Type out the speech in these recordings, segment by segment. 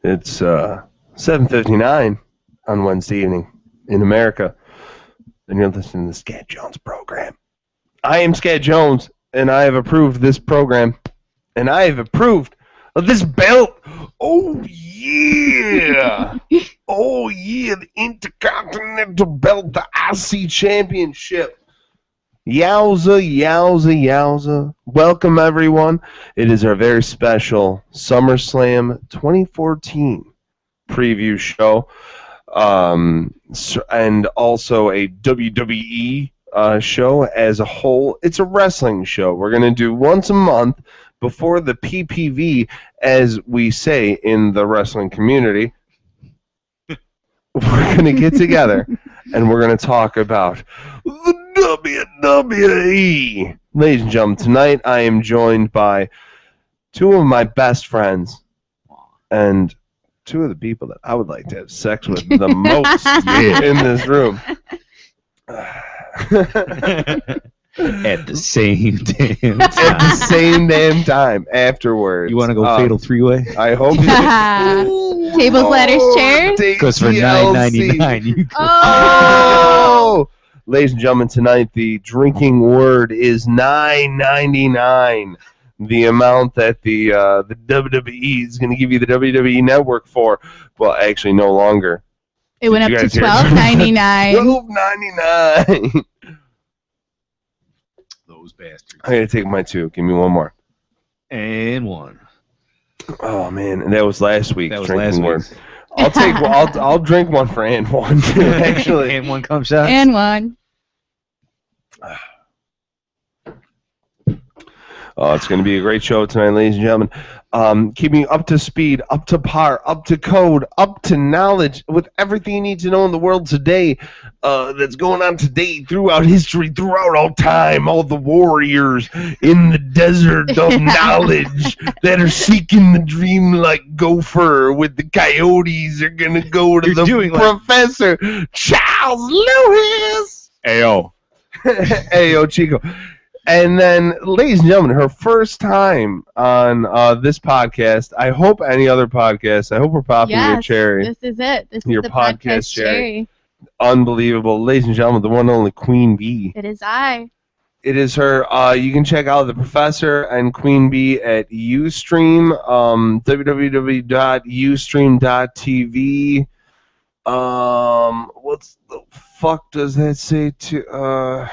It's 7:59 on Wednesday evening in America, and you're listening to the Skat Jones program. I am Skat Jones, and I have approved this program, and I have approved of this belt. Oh, yeah. Oh, yeah, the Intercontinental Belt, the IC Championship. Yowza, yowza, yowza. Welcome, everyone. It is our very special SummerSlam 2014 preview show, and also a WWE show as a whole. It's a wrestling show. We're going to do once a month before the PPV, as we say in the wrestling community. We're going to get together, and we're going to talk about the WWE. Ladies and gentlemen, tonight I am joined by two of my best friends and two of the people that I would like to have sex with the most in this room. At the same damn time. At the same damn time afterwards. You want to go fatal three-way? I hope. Tables, ladders, chairs? Because for $9.99 you can... Oh! Ladies and gentlemen, tonight the drinking word is $9.99. The amount that the WWE is going to give you the WWE Network for. Well, actually, no longer. It went up to $12.99. $12.99. Those bastards. I gotta take my two. Give me one more. And one. Oh man, and that was last week's That was drinking last word. I'll take. I'll drink one for and one. Actually, and one comes out. And one. Oh, it's going to be a great show tonight, ladies and gentlemen. Keeping you up to speed, up to par, up to code, up to knowledge with everything you need to know in the world today, that's going on today, throughout history, throughout all time, all the warriors in the desert of knowledge that are seeking the dream like gopher with the coyotes are going to go to Professor Charles Lewis. Ayo. Ayo, Chico. And then, ladies and gentlemen, her first time on this podcast. I hope any other podcast. I hope we're popping your cherry. This is it. This your is the podcast cherry. Unbelievable. Ladies and gentlemen, the one and only Queen Bee. It is I. It is her. You can check out the Professor and Queen Bee at Ustream, www.ustream.tv. What the fuck does that say to...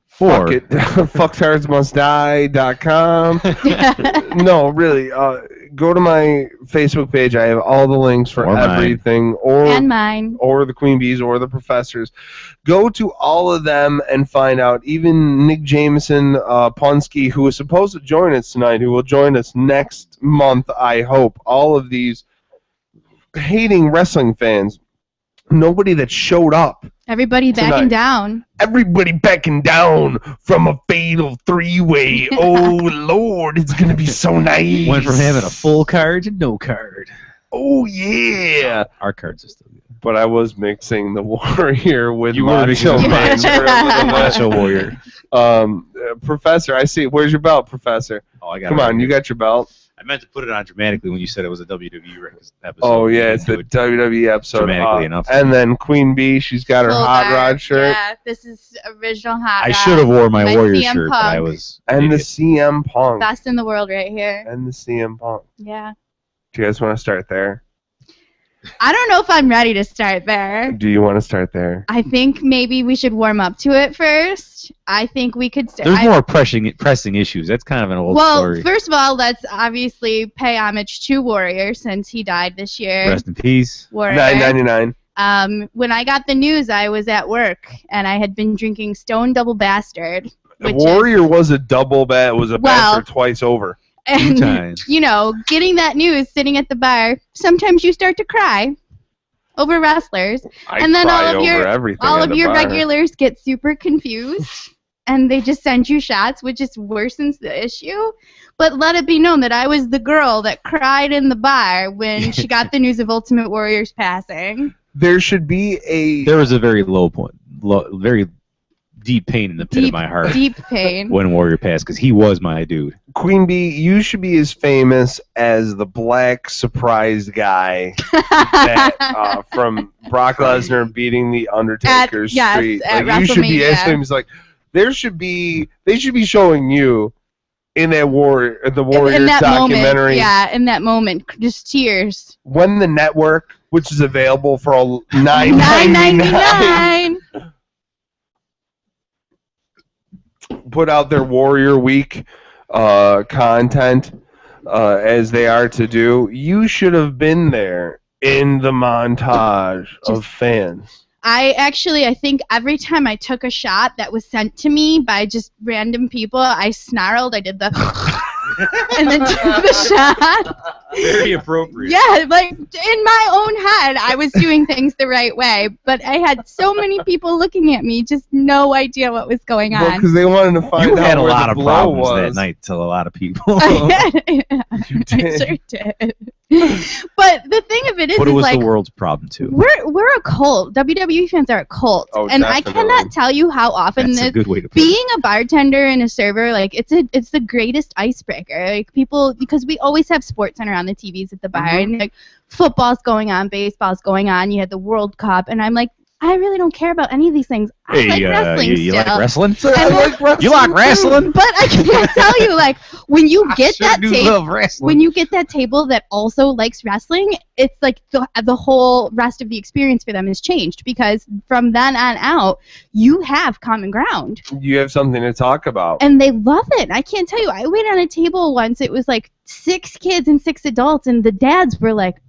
Fuck it. Fucktardsmustdie.com. No, really. Go to my Facebook page. I have all the links for everything. And mine. Or the Queen Bees or the Professors. Go to all of them and find out. Even Nick Jameson, Punsky, who is supposed to join us tonight, who will join us next month, I hope. All of these hating wrestling fans. Nobody that showed up. Everybody tonight. backing down. Everybody backing down from a fatal three-way. Oh, Lord, it's going to be so nice. Went from having a full card to no card. Oh, yeah. Our cards are still good. But I was mixing the Warrior with Macho Man. Macho Warrior. Professor, I see. Where's your belt, Professor? Oh, I got Come on, you got your belt. I meant to put it on dramatically when you said it was a WWE episode. Oh, yeah, it's the WWE episode. Dramatically enough. And then Queen Bee, she's got her Hot Rod shirt. Yeah, this is original Hot Rod. I should have worn my Warrior CM shirt, Punk. but I was... And the CM Punk. Best in the world right here. And the CM Punk. Yeah. Do you guys want to start there? I don't know if I'm ready to start there. Do you want to start there? I think maybe we should warm up to it first. I think we could start. There's more pressing issues. That's kind of an old story. Well, first of all, let's obviously pay homage to Warrior since he died this year. Rest in peace. Warrior. $9.99. When I got the news, I was at work, and I had been drinking Stone Double Bastard. Warrior was a bastard twice over. And, you know, getting that news sitting at the bar, sometimes you start to cry over wrestlers. And then all of your regulars get super confused, and they just send you shots, which just worsens the issue. But let it be known that I was the girl that cried in the bar when she got the news of Ultimate Warrior's passing. There should be a... There was a very low point. Very deep pain in the pit of my heart. Deep pain. When Warrior passed, because he was my dude. Queen Bee, you should be as famous as the black surprise guy that, from Brock Lesnar beating the Undertaker's street. At you should be as famous. Like they should be showing you in that Warrior documentary. Moment, in that moment, just tears. When the network, which is available for $9.99, put out their Warrior Week content as they are to do, you should have been there in the montage of fans. I think every time I took a shot that was sent to me by just random people, I snarled, I did the and then took the shot. Very appropriate. Yeah, like in my own head, I was doing things the right way, but I had so many people looking at me, just no idea what was going on. Well, because they wanted to find out had a where lot the of blow problems was. that night to a lot of people. I sure did. But the thing of it is, but it was like, the world's problem too. We're a cult. WWE fans are a cult, and definitely. I cannot tell you how often That's a good way to put being a bartender and a server, like it's the greatest icebreaker. Like people, because we always have sports center on the TVs at the bar, and like football's going on, baseball's going on. You had the World Cup, and I'm like, I really don't care about any of these things. I like wrestling you still. like wrestling? I like wrestling. You like wrestling? But I can't tell you, like, when you get that table, wrestling. that also likes wrestling, it's like the whole rest of the experience for them has changed, because from then on out, you have common ground. You have something to talk about. And they love it. I can't tell you. I waited on a table once. It was like 6 kids and 6 adults, and the dads were like,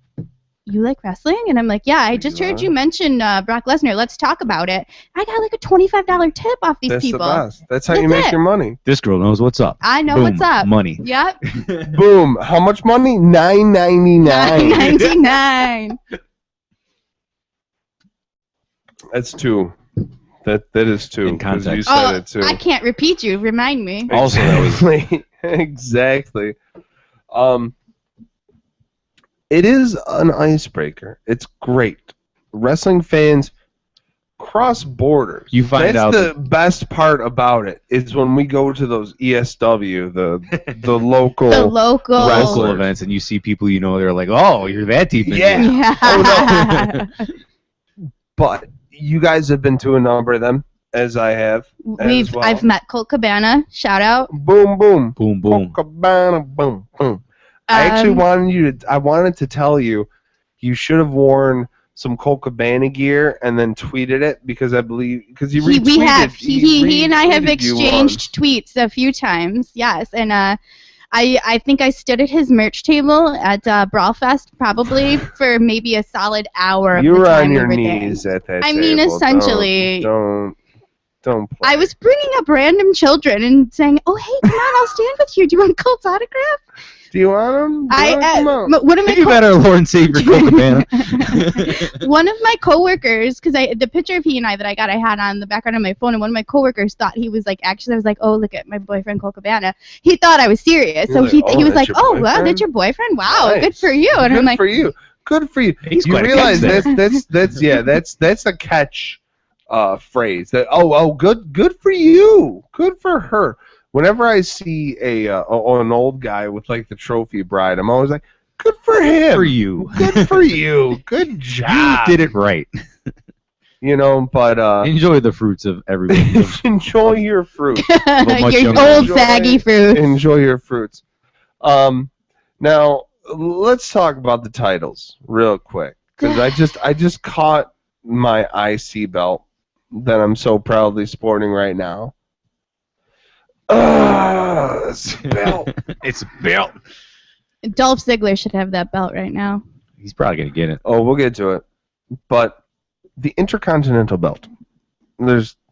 you like wrestling? And I'm like, yeah, I just heard you mention Brock Lesnar. Let's talk about it. I got like a $25 tip off these people. That's the best. That's how you make your money. This girl knows what's up. I know Boom, what's up. Money. Yep. Boom. How much money? $9.99. $9.99. That's 2. That is 2. In context. You said it too. I can't repeat you. Remind me. Also, that was exactly. It is an icebreaker. It's great. Wrestling fans cross borders. You find out that's the best part about it is when we go to those ESW, the local local events, and you see people you know. They're like, "Oh, you're that deep into it." Yeah. Oh, no. But you guys have been to a number of them, as I have. I've met Colt Cabana. Shout out. Boom, boom, boom, boom. Colt Cabana, boom, boom. I actually wanted to tell you, you should have worn some Colt Cabana gear and then tweeted it, because I believe he retweeted. He and I have exchanged tweets a few times. Yes, and I think I stood at his merch table at Brawlfest probably for maybe a solid hour. You were on your knees at that table. I mean, essentially. Don't play. I was bringing up random children and saying, "Oh, hey, come on, I'll stand with you. Do you want Colt's autograph?" Do you want him? One of my you better Lord and Savior Colt Cabana. One of my coworkers, because the picture of he and I that I had on the background of my phone, and one of my coworkers thought he was like, actually, I was like, oh, look at my boyfriend Colt Cabana. He thought I was serious, so he was like, oh, wow, that's your boyfriend? Wow, nice. Good for you. And I'm like, good for you. Good for you. He's you realize that's a catch phrase. That good for you. Good for her. Whenever I see an old guy with like the trophy bride, I'm always like, good for him. Good for you. Good for you. Good job. You did it right. You know, but enjoy the fruits of everyone. Enjoy your fruit. Your old saggy fruits. Enjoy your fruits. Now let's talk about the titles real quick, because I just caught my IC belt that I'm so proudly sporting right now. It's a belt. It's a belt. Dolph Ziggler should have that belt right now. He's probably going to get it. Oh, we'll get to it. But the Intercontinental belt,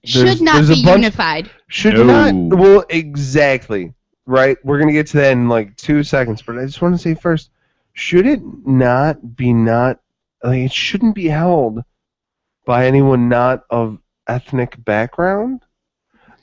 should not be unified. Should not. Well, exactly. Right? We're going to get to that in like 2 seconds. But I just want to say first, should it not be it shouldn't be held by anyone not of ethnic background?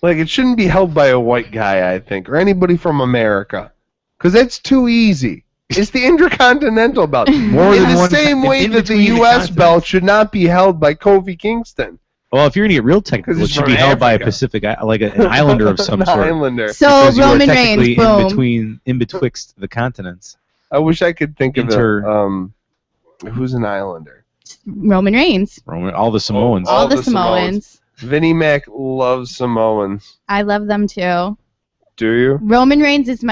Like, it shouldn't be held by a white guy, I think, or anybody from America, because that's too easy. It's the Intercontinental belt. In the same way that the U.S. belt should not be held by Kofi Kingston. Well, if you're gonna get real technical, it should be held by a Pacific, like an islander of some sort. Islander. So Roman Reigns, boom. in betwixt the continents. I wish I could think of it. Who's an islander? Roman Reigns. All the Samoans. All the Samoans. Vinnie Mac loves Samoans. I love them too. Do you? Roman Reigns is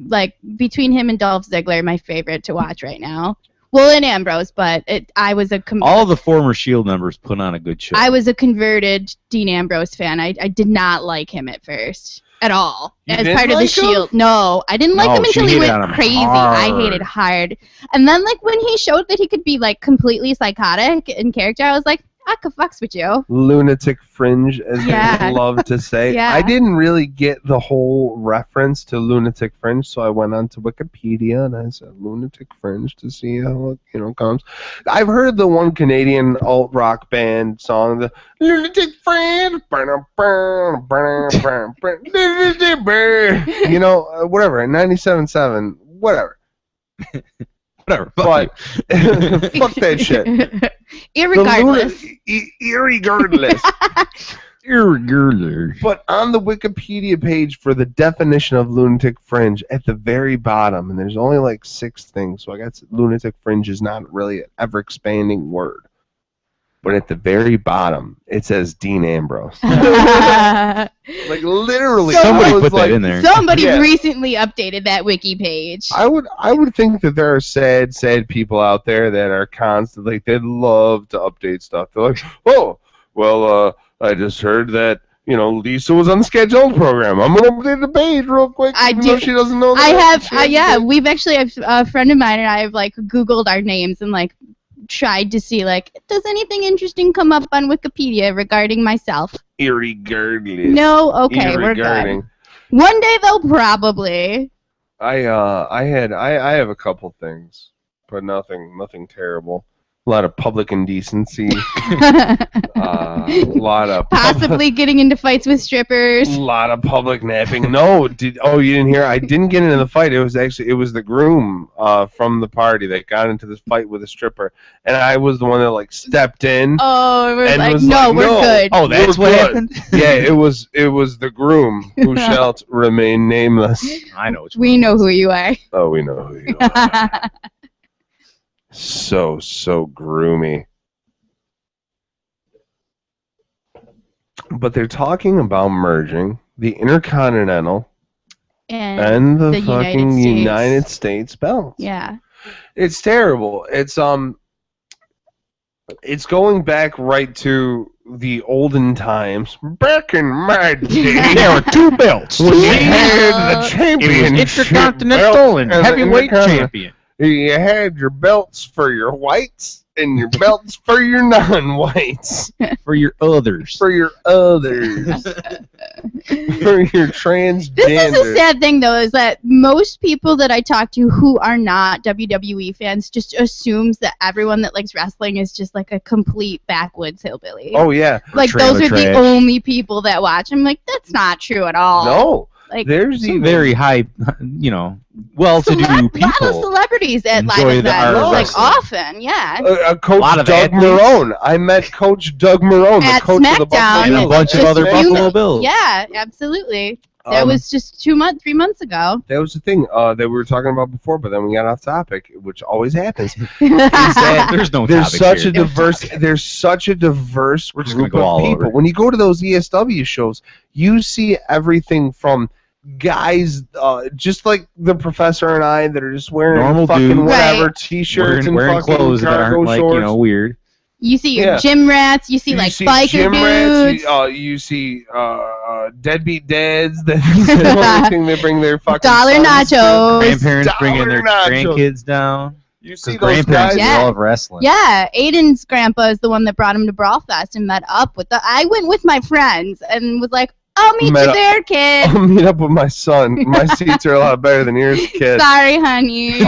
like between him and Dolph Ziggler, my favorite to watch right now. Well, and Ambrose, but I was all the former Shield members put on a good show. I was a converted Dean Ambrose fan. I did not like him at first at all. As part of the Shield. No, I didn't like him until he went crazy. I hated hard. And then like when he showed that he could be like completely psychotic in character, I was like, I could fucks with you. Lunatic fringe, as they love to say. Yeah. I didn't really get the whole reference to lunatic fringe, so I went on to Wikipedia and I said lunatic fringe to see how it comes. I've heard the one Canadian alt rock band song, the lunatic fringe, whatever, 97.7, whatever. Whatever. But fuck that shit. Irregardless. Irregardless. But on the Wikipedia page for the definition of lunatic fringe, at the very bottom, and there's only like 6 things, so I guess lunatic fringe is not really an ever-expanding word. But at the very bottom, it says Dean Ambrose. Like literally, somebody put that in there. Somebody recently updated that wiki page. I would think that there are sad people out there that are constantly, they'd love to update stuff. They're like, oh, well, I just heard that Lisa was on the Skat Jones program. I'm gonna update the page real quick. Though she doesn't know. We've actually, a friend of mine and I have like Googled our names and like tried to see like, does anything interesting come up on Wikipedia regarding myself? Irregardless. No, okay, we're good. One day they'll probably. I have a couple things, but nothing terrible. A lot of public indecency. A lot of possibly getting into fights with strippers. A lot of public napping. No, you didn't hear? I didn't get into the fight. It was the groom from the party that got into this fight with a stripper, and I was the one that like stepped in. Oh, we're like, no, we're good. Oh, that's what happened. Yeah, it was the groom who shall remain nameless. I know. We know who you are. Oh, we know who you are. So groomy. But they're talking about merging the Intercontinental and the fucking United States belts. Yeah. It's terrible. It's going back right to the olden times. Back in my day, there were 2 belts. We had the championship. It was Intercontinental and heavyweight champion. You had your belts for your whites and your belts for your non-whites. For your others. For your others. For your transgender. This is a sad thing, though, is that most people that I talk to who are not WWE fans just assumes that everyone that likes wrestling is just like a complete backwoods hillbilly. Oh, yeah. Like, those are the only people that watch. I'm like, that's not true at all. No. Like, there's even very high, well-to-do people. A lot of celebrities at live events, like often, yeah. Coach Doug Marone. I met Coach Doug Marone, the coach SmackDown, of the Buffalo and a bunch of other Buffalo Bills. Yeah, absolutely. That was just 3 months ago. That was the thing that we were talking about before, but then we got off topic, which always happens. Is that there's such a diverse group of people. When you go to those ESW shows, you see everything from guys just like the professor and I that are just wearing normal fucking whatever t-shirts and wearing fucking clothes that aren't like shorts. Weird. You see your gym rats. You see like biker dudes. You see deadbeat dads that they bring their fucking dollar nachos. Grandparents bringing their grandkids down. You see those guys? Yeah. Love wrestling. Yeah, Aiden's grandpa is the one that brought him to Brawl Fest and met up with I went with my friends and was like, I'll meet you there, kid. I'll meet up with my son. My seats are a lot better than yours, kid. Sorry, honey. You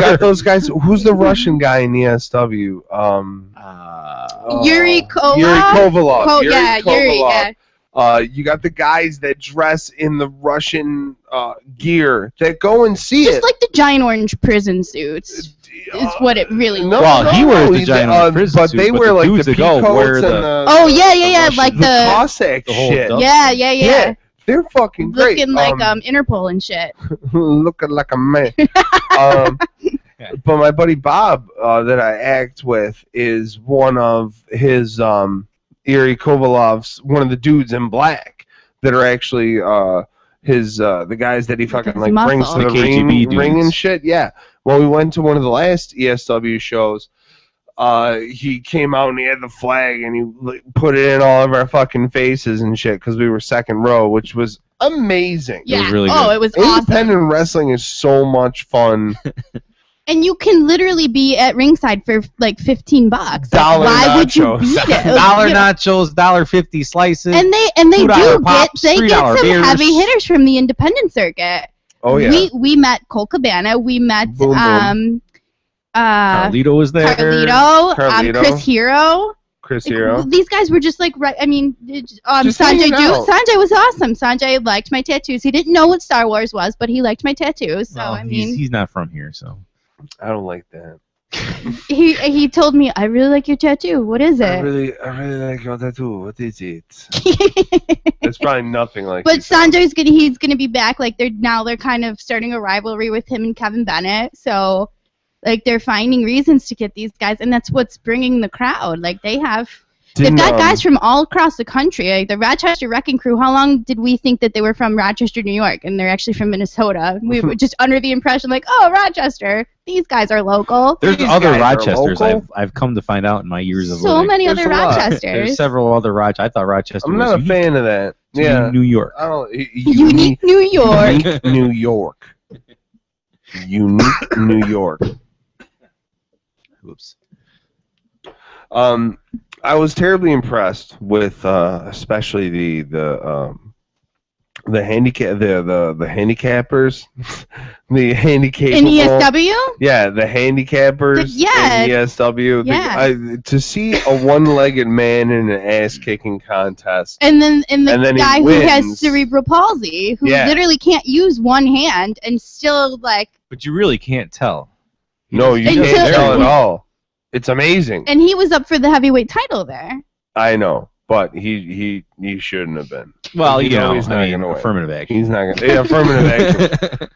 got those guys. Who's the Russian guy in ESW? Yuri Kovalov. Yuri Kovalov. Yuri. Yeah. You got the guys that dress in the Russian gear that go and see Just like the giant orange prison suits. Is what it really looks like. He wears the giant orange prison suits, they wear like dudes the peacoats and the oh yeah, like the Cossack shit. Yeah. They're fucking great. Looking like Interpol and shit. Looking like a man. But my buddy Bob that I act with is one of his Yuri Kovalov's, one of the dudes in black that are actually the guys that he fucking like brings to the ring and shit. Yeah. Well, we went to one of the last ESW shows. He came out and he had the flag and he put it in all of our fucking faces and shit because we were second row, which was amazing. Yeah. It was really good. It was awesome. Independent wrestling is so much fun. And you can literally be at ringside for like $15. Dollar why nachos. would you beat it? Dollar nachos, $1.50 slices. And they do pops, get some beers. heavy hitters from the independent circuit. Oh yeah. We met Cole Cabana. We met Boom. Carlito was there. Carlito. Chris Hero. These guys were just like, right. I mean, Sanjay was awesome. Sanjay liked my tattoos. He didn't know what Star Wars was, but he liked my tattoos. So I mean, he's not from here, so. I don't like that. he told me, I really like your tattoo. What is it? I really like your tattoo. What is it? It's probably nothing like. But Sanjay's gonna be back. Like they're kind of starting a rivalry with him and Kevin Bennett. So like they're finding reasons to get these guys, and that's what's bringing the crowd. Like they've got guys from all across the country. Like the Rochester Wrecking Crew. How long did we think that they were from Rochester, New York, and they're actually from Minnesota? We were just under the impression like, oh, Rochester. These guys are local. There's other Rochesters. I've come to find out in my years of living. So many other Rochesters. There's several other I thought Rochester. I'm not a fan of that. Yeah, New York. Unique New York. Unique New York. Unique New York. Oops. I was terribly impressed with especially the handicap the handicappers, the handicapable in ESW. Yeah, the handicappers in ESW. Yeah. To see a one-legged man in an ass-kicking contest, and then the guy who has cerebral palsy, who literally can't use one hand and still like. But you really can't tell. No, you can't tell at all. It's amazing. And he was up for the heavyweight title there. I know, but he shouldn't have been. Well, he's not going to win. Affirmative action. He's not going to. Yeah, affirmative action.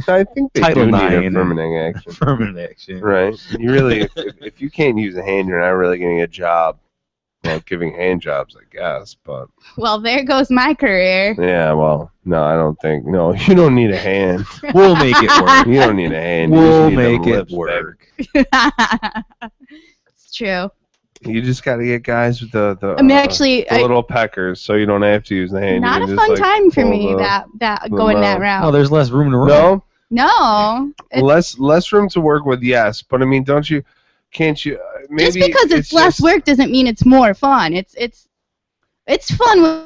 I think they Title do need 9 affirmative action. Affirmative action. Right. You really, if you can't use a hand, you're not really getting a job. Well, giving hand jobs, I guess, but. Well, there goes my career. Yeah, well, no, I don't think. No, you don't need a hand. We'll make it work. You don't need a hand. We'll make it work. It's true. You just got to get guys with the little peckers, so you don't have to use the hand. Not a fun time for me that going that route. Oh, there's less room to run. No. Less room to work with, yes, but I mean, can't you? Maybe just because it's less work doesn't mean it's more fun. It's fun with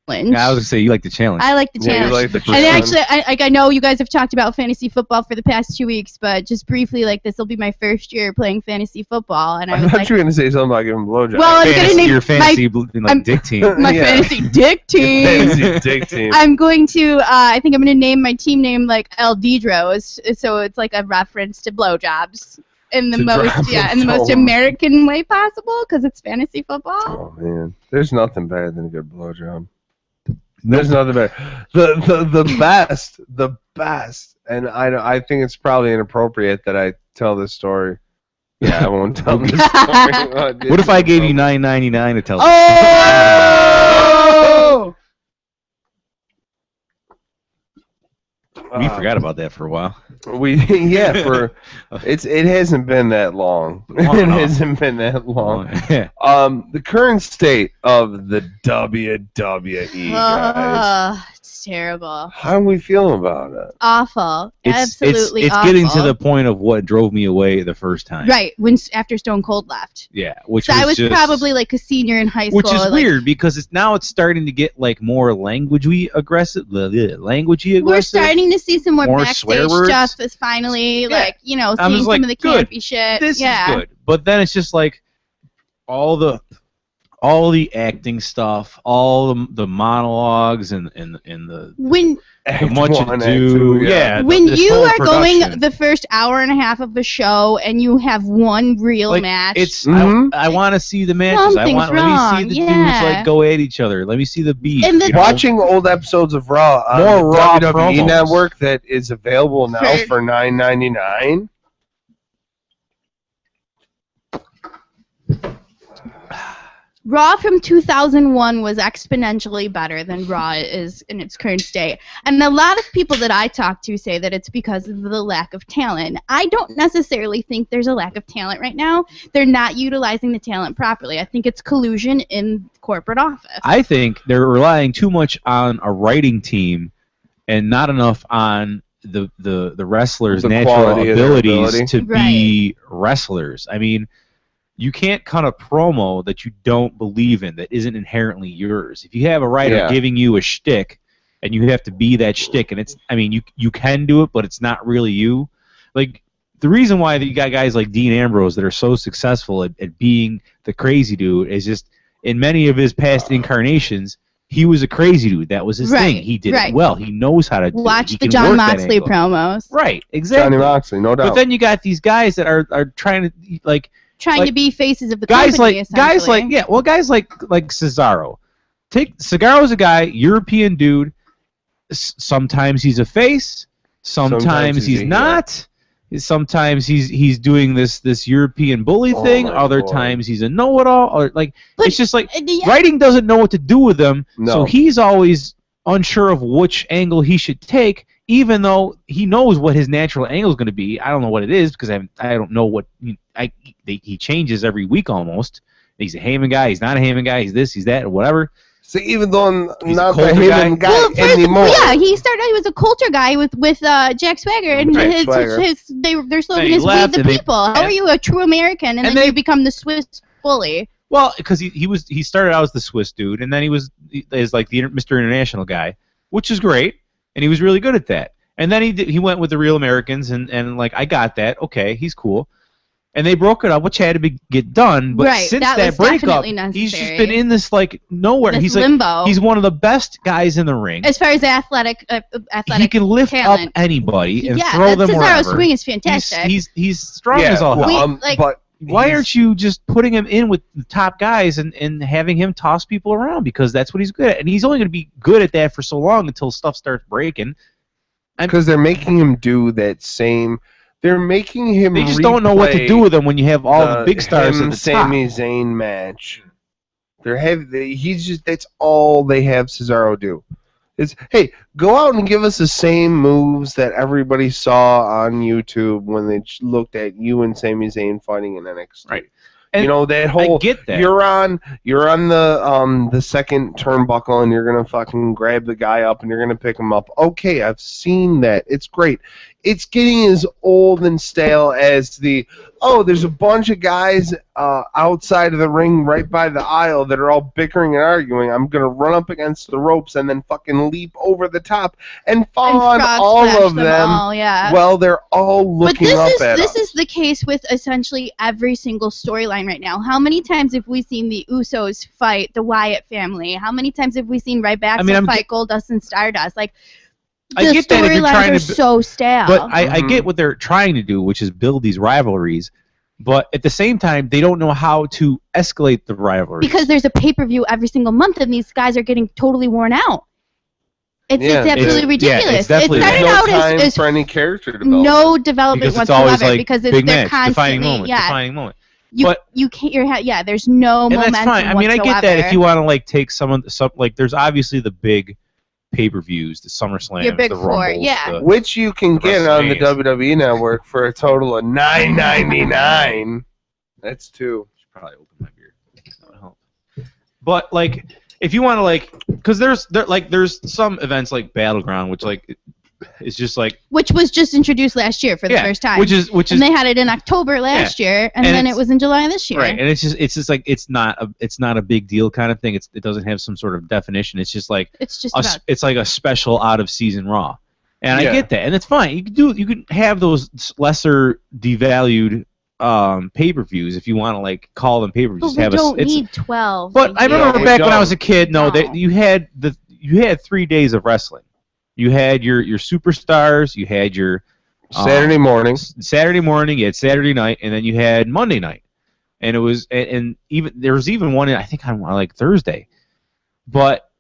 challenge. Yeah, I was gonna say you like the challenge. I like the challenge. You like the and actually, I know you guys have talked about fantasy football for the past 2 weeks, but just briefly, like this will be my first year playing fantasy football, and I thought you were gonna say something about giving blowjobs. Well, I'm gonna name your fantasy dick team. My fantasy dick team. Fantasy dick team. I'm going to. I think I'm gonna name my team name like El Didros, so it's like a reference to blowjobs. In the most American way possible, because it's fantasy football. Oh man, there's nothing better than a good blowjob. There's nothing better. The best, and I think it's probably inappropriate that I tell this story. Yeah, I won't tell this story. What if I gave you $9.99 to tell? Oh! We forgot about that for a while. It hasn't been that long. It hasn't been that long. The current state of the WWE, guys. It's terrible. How do we feel about it? Awful. Absolutely it's awful. Getting to the point of what drove me away the first time. Right, after Stone Cold left. Yeah, I was probably like a senior in high school. Which is weird because it's starting to get like more languagey aggressive. We're starting to see some more backstage stuff. Is finally seeing some of the campy shit. This is good, but then it's just like all the all the acting stuff, all the monologues, and the when what you do, yeah. When you are going the first hour and a half of a show and you have one real match, it's I want to see the matches. Let me see the dudes like go at each other. Let me see the beef. And watching old episodes of Raw on the WWE Network that is available now for $9.99. Raw from 2001 was exponentially better than Raw is in its current state. And a lot of people that I talk to say that it's because of the lack of talent. I don't necessarily think there's a lack of talent right now. They're not utilizing the talent properly. I think it's collusion in corporate office. I think they're relying too much on a writing team and not enough on the wrestlers' natural abilities to be wrestlers. I mean, you can't cut a promo that you don't believe in, that isn't inherently yours. If you have a writer giving you a shtick, and you have to be that shtick, and it's, I mean, you can do it, but it's not really you. Like, the reason why you got guys like Dean Ambrose that are so successful at being the crazy dude is just, in many of his past incarnations, he was a crazy dude. That was his thing. He did it well. He knows how to do it. Watch the John Moxley promos. Right, exactly. Johnny Moxley, no doubt. But then you got these guys that are trying to, like... Trying to be faces of the guys company, essentially. Guys like Cesaro. Cesaro's a guy, European dude. Sometimes he's a face. Sometimes he's not. Sometimes he's doing this European bully thing. Other times he's a know-it-all. Or it's just like writing doesn't know what to do with him. No. So he's always unsure of which angle he should take, even though he knows what his natural angle is going to be. I don't know what it is because I don't know what he changes every week almost. He's a Heyman guy. He's not a Heyman guy. He's this. He's that. Or whatever. So even though I'm not the Heyman guy anymore. He was a Coulter guy with Jack Swagger, and their slogan is "We the People." How are you a true American and then you become the Swiss bully? Well, because he started out as the Swiss dude, and then he was like the Mr. International guy, which is great, and he was really good at that. And then he went with the Real Americans, and like I got that. Okay, he's cool. And they broke it up, which had to get done. But since that breakup, he's just been in this like nowhere. He's limbo. He's one of the best guys in the ring. As far as athletic he can lift talent. up anybody and throw them wherever. Cesaro's swing is fantastic. He's strong as all hell. But why aren't you just putting him in with the top guys and having him toss people around? Because that's what he's good at. And he's only going to be good at that for so long until stuff starts breaking. Because they're making him do that same... They're making him. They just don't know what to do with him when you have all the big stars at the Sami Zayn match. He's just. That's all they have Cesaro do. Is hey, go out and give us the same moves that everybody saw on YouTube when they looked at you and Sami Zayn fighting in NXT. Right. And you know that whole. I get that. You're on the second turnbuckle and you're gonna fucking grab the guy up and you're gonna pick him up. Okay, I've seen that. It's great. It's getting as old and stale as there's a bunch of guys outside of the ring right by the aisle that are all bickering and arguing. I'm going to run up against the ropes and then fucking leap over the top and fall on all of them. Well, they're all looking up at us. This is the case with essentially every single storyline right now. How many times have we seen the Usos fight the Wyatt family? How many times have we seen Ryback fight Goldust and Stardust? Like, I get that if you're trying to so stale. But I get what they're trying to do, which is build these rivalries. But at the same time, they don't know how to escalate the rivalry. Because there's a pay-per-view every single month, and these guys are getting totally worn out. It's absolutely ridiculous. It started out as for any character development. No development whatsoever because it's they're constantly defining moment. You can't. There's no momentum. And that's fine. I mean, I get that if you want to take some there's obviously the big pay-per-views, the SummerSlams, the Rumbles, which you can get on the WWE Network for a total of $9.99. That's two. Should probably open my beer. That would help. But like, if you want to because there's some events like Battleground, which is just which was just introduced last year for the first time. Which is and they had it in October last year, and then it was in July this year. Right, and it's just like it's not a big deal kind of thing. It doesn't have some sort of definition. It's just like it's like a special out of season Raw, and I get that, and it's fine. You can have those lesser devalued pay-per-views if you want to like call them pay-per-views. But we don't need 12. But I remember back when I was a kid. No, you had 3 days of wrestling. You had your superstars. You had your Saturday morning. You had Saturday night, and then you had Monday night. And it was, and even there was even one I think on like Thursday, but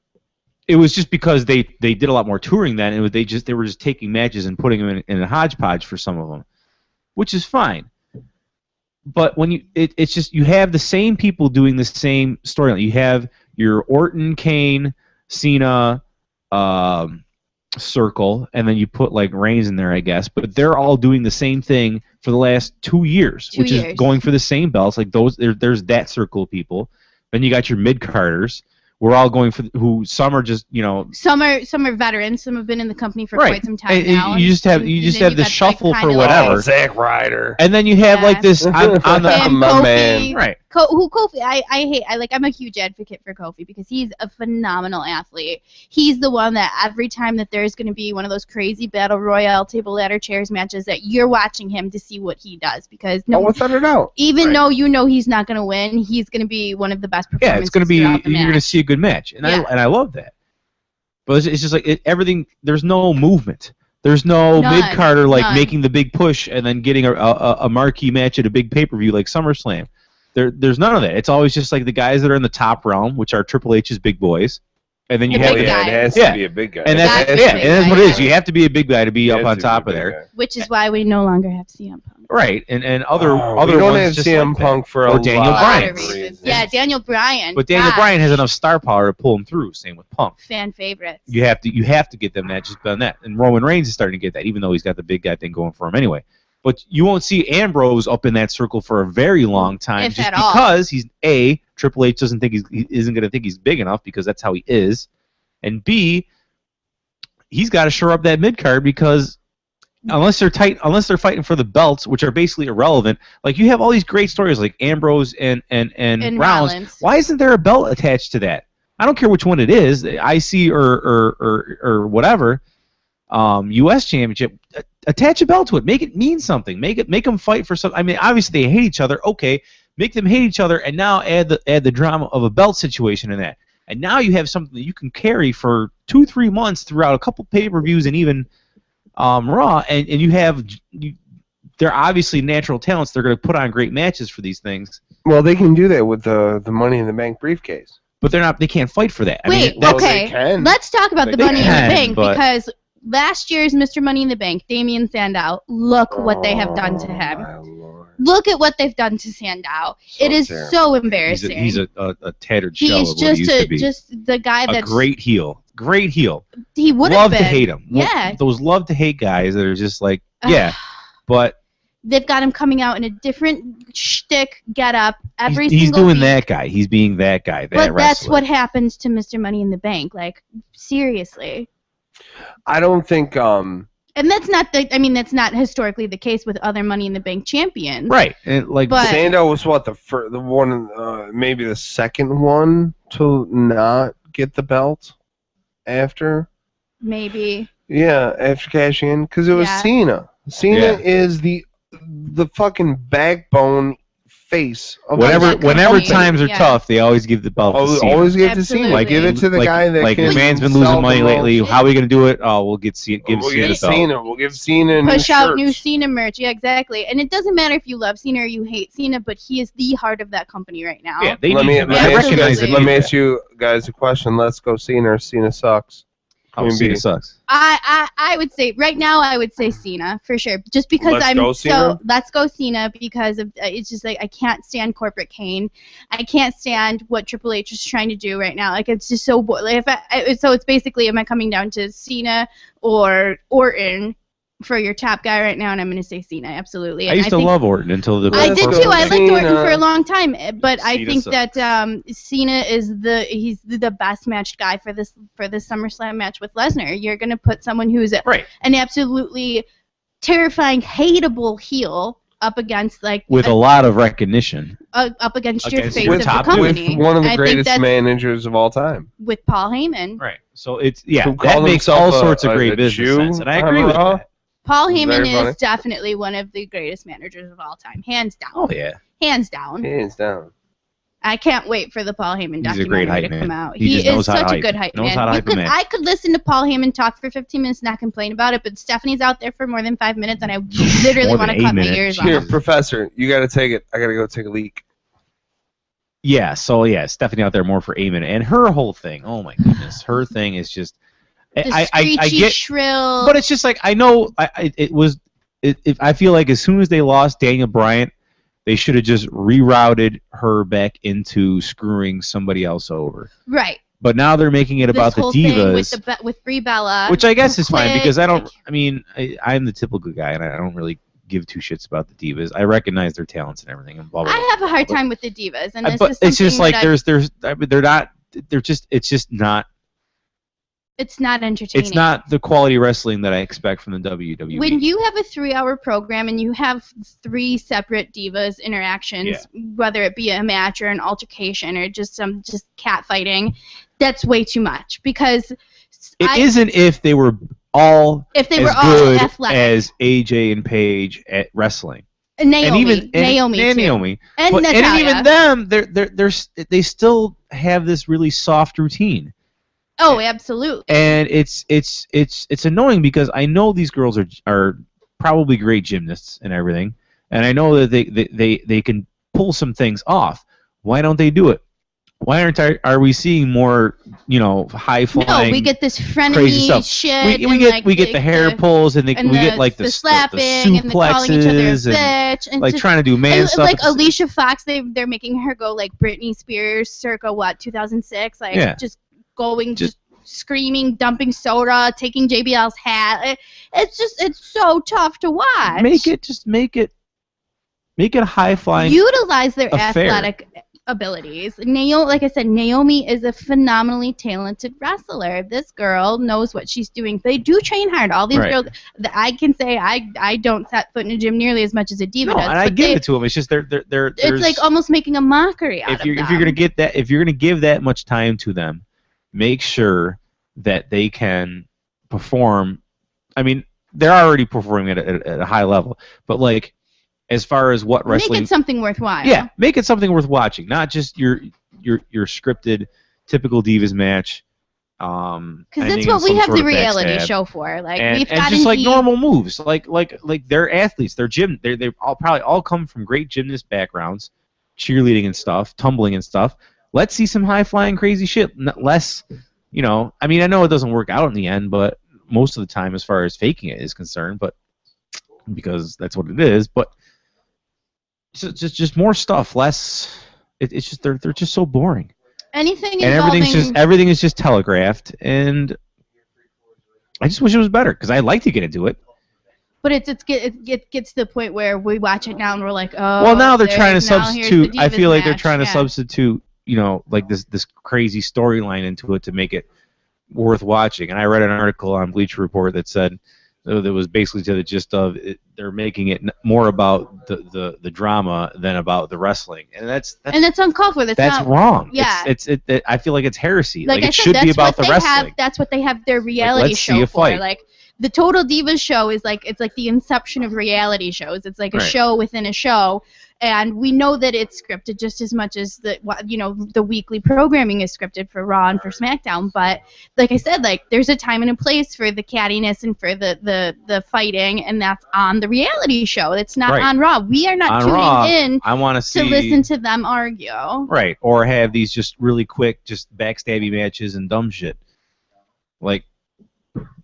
it was just because they did a lot more touring then, and they were just taking matches and putting them in a hodgepodge for some of them, which is fine. But when it's just you have the same people doing the same storyline. You have your Orton, Kane, Cena, circle, and then you put like Reigns in there, I guess. But they're all doing the same thing for the last 2 years, which is going for the same belts. Like those, there's that circle of people. Then you got your mid-carders. We're all going for who some are just some are veterans. Some have been in the company for quite some time now. You just have the shuffle for whatever. Zack Ryder. And then you have like this on the my man. Right. Kofi, I'm a huge advocate for Kofi because he's a phenomenal athlete. He's the one that every time that there's going to be one of those crazy battle royale table ladder chairs matches that you're watching him to see what he does because without a doubt, even though you know he's not going to win, he's going to be one of the best performances. Yeah, it's going to be you're going to see a good match, and I love that. But it's just like everything. There's no movement. There's no mid-carder making the big push and then getting a marquee match at a big pay-per-view like SummerSlam. There's none of that. It's always just like the guys that are in the top realm, which are Triple H's big boys, and then you have it has to be a big guy. And that's what it is. You have to be a big guy to be up on top of there. Which is why we no longer have CM Punk. Right, and other we don't ones have CM Punk for a Daniel Bryan. Yeah, Daniel Bryan. But Daniel Bryan has enough star power to pull him through. Same with Punk. Fan favorites. You have to get them that. Just done that, and Roman Reigns is starting to get that, even though he's got the big guy thing going for him anyway. But you won't see Ambrose up in that circle for a very long time, just because he's Triple H doesn't think he isn't going to think he's big enough because that's how he is, and B, he's got to shore up that mid card because unless they're fighting for the belts, which are basically irrelevant. Like you have all these great stories like Ambrose and Rollins. Why isn't there a belt attached to that? I don't care which one it is, IC or whatever. U.S. Championship, attach a belt to it. Make it mean something. Make them fight for something. I mean, obviously they hate each other. Okay, make them hate each other, and now add the drama of a belt situation in that. And now you have something that you can carry for 2-3 months throughout a couple pay-per-views and even Raw. And they're obviously natural talents. They're going to put on great matches for these things. Well, they can do that with the Money in the Bank briefcase. But they're not. They can't fight for that. Okay. Let's talk about the Money in the Bank because last year's Mr. Money in the Bank, Damien Sandow, look what they have done to him. Look at what they've done to Sandow. It is so embarrassing. He's a tattered shell of what he used to be. Just the guy that's a great heel. Great heel. He would have been. Love to hate him. Yeah. Those love to hate guys that are just like, yeah, but they've got him coming out in a different shtick getup every he's single doing week. that guy. He's being that guy. But that's what happens to Mr. Money in the Bank. Like, seriously. I don't think and that's not historically the case with other Money in the Bank champions. Right. And Sandow was what the one maybe the second one to not get the belt after. Maybe. Yeah, after cashing in because it was Cena. Cena is the fucking backbone face of whenever times are tough, they always give the belt to Cena. Always give it to Cena. Like, give it to the guy that can man's been losing money lately. How are we going to do it? Oh, we'll give Cena the belt. We'll give Cena push out new Cena merch. Yeah, exactly. And it doesn't matter if you love Cena or you hate Cena, but he is the heart of that company right now. Yeah, let me ask you guys a question. Let's go Cena or Cena sucks. Cena sucks. I would say right now I would say Cena for sure, just because let's go Cena because of it's just like I can't stand corporate Kane, I can't stand what Triple H is trying to do right now. Like it's just so like so it's basically am I coming down to Cena or Orton for your top guy right now, and I'm going to say Cena, absolutely. And I used to love Orton until the. I did too. I liked Orton for a long time, but I think that Cena is he's the best matched guy for this SummerSlam match with Lesnar. You're going to put someone who's an absolutely terrifying, hateable heel up against with a lot of recognition up against your face of the company. With one of the greatest managers of all time. With Paul Heyman. Right. So it's that makes all sorts of great business sense, and I agree with that. Paul Heyman is definitely one of the greatest managers of all time, hands down. Oh yeah, hands down. Hands down. I can't wait for the Paul Heyman documentary to come out. He is such a good hype man. I could listen to Paul Heyman talk for 15 minutes and not complain about it, but Stephanie's out there for more than 5 minutes, and I literally want to cut my ears off. Here, Professor, you got to take it. I got to go take a leak. Yeah, so yeah, Stephanie out there more for Eamon, and her whole thing. Oh my goodness, her thing is just. I get shrill, but it's just like I know I feel like as soon as they lost Daniel Bryant, they should have just rerouted her back into screwing somebody else over. Right. But now they're making it about the divas. With Brie Bella. Which I guess is fine because I'm the typical guy and I don't really give two shits about the divas. I recognize their talents and everything and blah blah. I have a hard time with the divas, and it's just like it's not. It's not entertaining. It's not the quality wrestling that I expect from the WWE. When you have a 3-hour program and you have 3 separate divas interactions, whether it be a match or an altercation or just cat fighting, that's way too much. Because it isn't if they were all good athletic as AJ and Paige at wrestling. Naomi, and even them, they still have this really soft routine. Oh, absolutely. And it's annoying because I know these girls are probably great gymnasts and everything, and I know that they can pull some things off. Why don't they do it? Why are we seeing more, high flying? No, we get this frenemy shit. We get the hair pulls and we get like the slapping suplexes and the calling each other a bitch and like trying to do man stuff. Like Alicia Fox, they're making her go like Britney Spears circa 2006, just going just screaming, dumping soda, taking JBL's hat. It's so tough to watch. Make it high flying. Utilize their athletic abilities. Like I said, Naomi is a phenomenally talented wrestler. This girl knows what she's doing. They do train hard. All these girls, I can say I don't set foot in a gym nearly as much as a diva does. And I give it to them. It's just they're. It's like almost making a mockery out of them. If you're gonna give that much time to them, make sure that they can perform. I mean, they're already performing at a high level, but like. As far as what wrestling, make it something worthwhile. Yeah, make it something worth watching, not just your scripted typical divas match. Because that's what we have the reality show for. Like and just like normal moves, like they're athletes, they're they probably all come from great gymnast backgrounds, cheerleading and stuff, tumbling and stuff. Let's see some high flying crazy shit. Less, I mean, I know it doesn't work out in the end, but most of the time, as far as faking it is concerned, but because that's what it is, but. Just more stuff, less. It's just they're just so boring. Anything and everything is just telegraphed, and I just wish it was better because I'd like to get into it. But it gets to the point where we watch it now and we're like, oh. Well, now they're trying to substitute. I feel like they're trying to substitute, like this crazy storyline into it to make it worth watching. And I read an article on Bleacher Report that said. That was basically to the gist of it, they're making it more about the drama than about the wrestling, and that's uncalled for. That's wrong. Yeah, it's I feel like it's heresy. Like it should be about the wrestling. That's what they have their reality show for. Like the Total Divas show is like it's like the inception of reality shows. It's like a show within a show. And we know that it's scripted just as much as the weekly programming is scripted for Raw and for SmackDown. But like I said, like there's a time and a place for the cattiness and for the fighting, and that's on the reality show. It's not on Raw. We are not tuning in. I want to listen to them argue. Right, or have these just really quick, just backstabby matches and dumb shit. Like.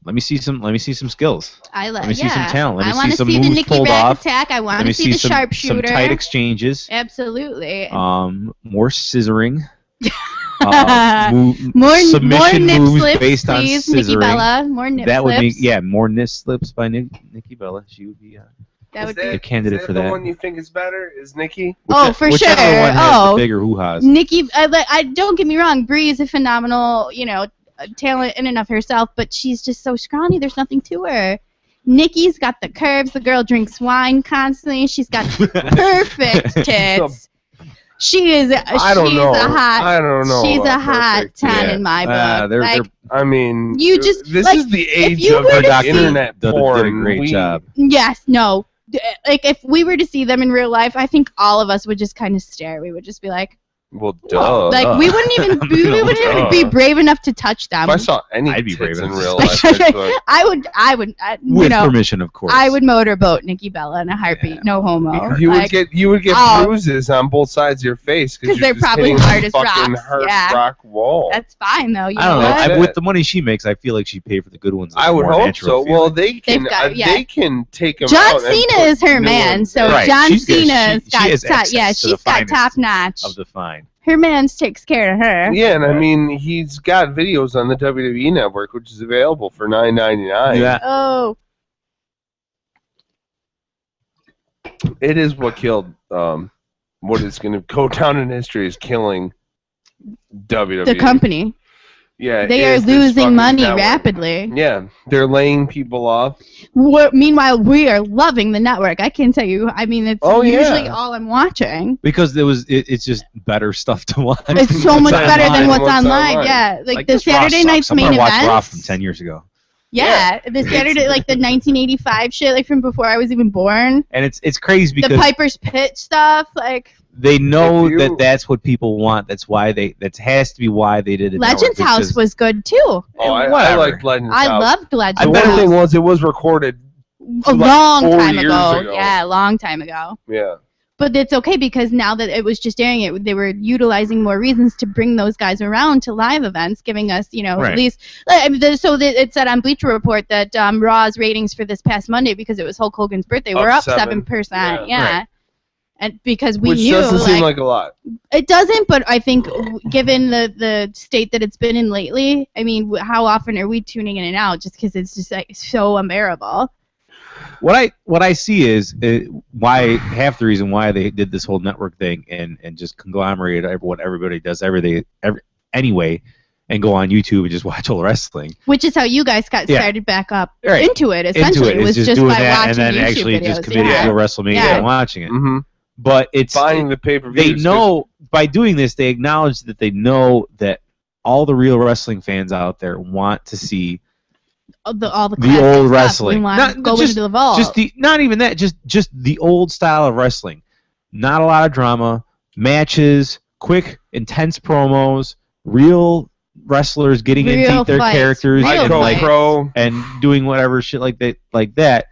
Let me see some skills. Let me see some talent. Let me see some moves pulled off. Attack. I want to see the sharpshooter. Some tight exchanges. Absolutely. More scissoring. More submission nip moves slips, based on please, scissoring. Nikki Bella. More nip that slips. Would be more nip slips by Nikki Bella. She would be a candidate for that. The one you think is better is Nikki? For sure. One has the bigger hoo-has. Nikki, I don't get me wrong. Brie is a phenomenal, talent in and of herself, but she's just so scrawny. There's nothing to her. Nikki's got the curves. The girl drinks wine constantly. She's got perfect tits. She is. I don't know. I don't know. She's a hot 10 in my book. I mean, you just this like, is the age of the internet porn. Did a great job. Yes. No. Like if we were to see them in real life, I think all of us would just kind of stare. We would just be like, well, duh. Like we wouldn't even be brave enough to touch them. If I saw any I'd be brave in real life, I would. With permission, of course. I would motorboat Nikki Bella in a heartbeat. Yeah. No homo. You would get bruises on both sides of your face because they're probably hard as rocks. Rock wall. That's fine though. I don't know. With the money she makes, I feel like she'd pay for the good ones. I would hope so. Feeling. Well, they can take them. John Cena is her man, so John Cena's she's got top notch of the fine. Her man takes care of her. Yeah, and I mean, he's got videos on the WWE Network, which is available for $9.99. Yeah. Oh. It is what killed. What is going to go down in history is killing WWE. The company. Yeah, they are losing money rapidly. Yeah, they're laying people off. Meanwhile, we are loving the network. I can tell you. I mean, it's usually all I'm watching. Because it's just better stuff to watch. It's so much better than what's online. Yeah, like the Saturday night's main event. I watched Raw from 10 years ago. Yeah, the Saturday, like the 1985 shit, like from before I was even born. And it's crazy because the Piper's Pit stuff, like. They know that's what people want. That's why that has to be why they did it. Legends House was good too. Oh, I liked Legends House. I loved Legends House. The one thing was it was recorded a long time ago. Yeah, a long time ago. Yeah. But it's okay because now that it was just airing, they were utilizing more reasons to bring those guys around to live events, giving us, at least. I mean, it said on Bleacher Report that Raw's ratings for this past Monday, because it was Hulk Hogan's birthday, were up 7%. Yeah. Right. And because we knew, doesn't seem like a lot. It doesn't, but I think given the state that it's been in lately, I mean, how often are we tuning in and out just because it's just like so unbearable? What I see is why half the reason why they did this whole network thing and just conglomerated what everybody does anyway, and go on YouTube and just watch all the wrestling. Which is how you guys got started back up into it. Essentially, it was just by watching and then YouTube actually videos. Just committing to WrestleMania and watching it. Mm-hmm. But it's buying the pay-per-view. They know by doing this, they acknowledge that they know that all the real wrestling fans out there want to see the old wrestling. Go into the vault. Not even that. Just the old style of wrestling. Not a lot of drama, matches, quick, intense promos, real wrestlers getting into their characters and doing whatever shit like that.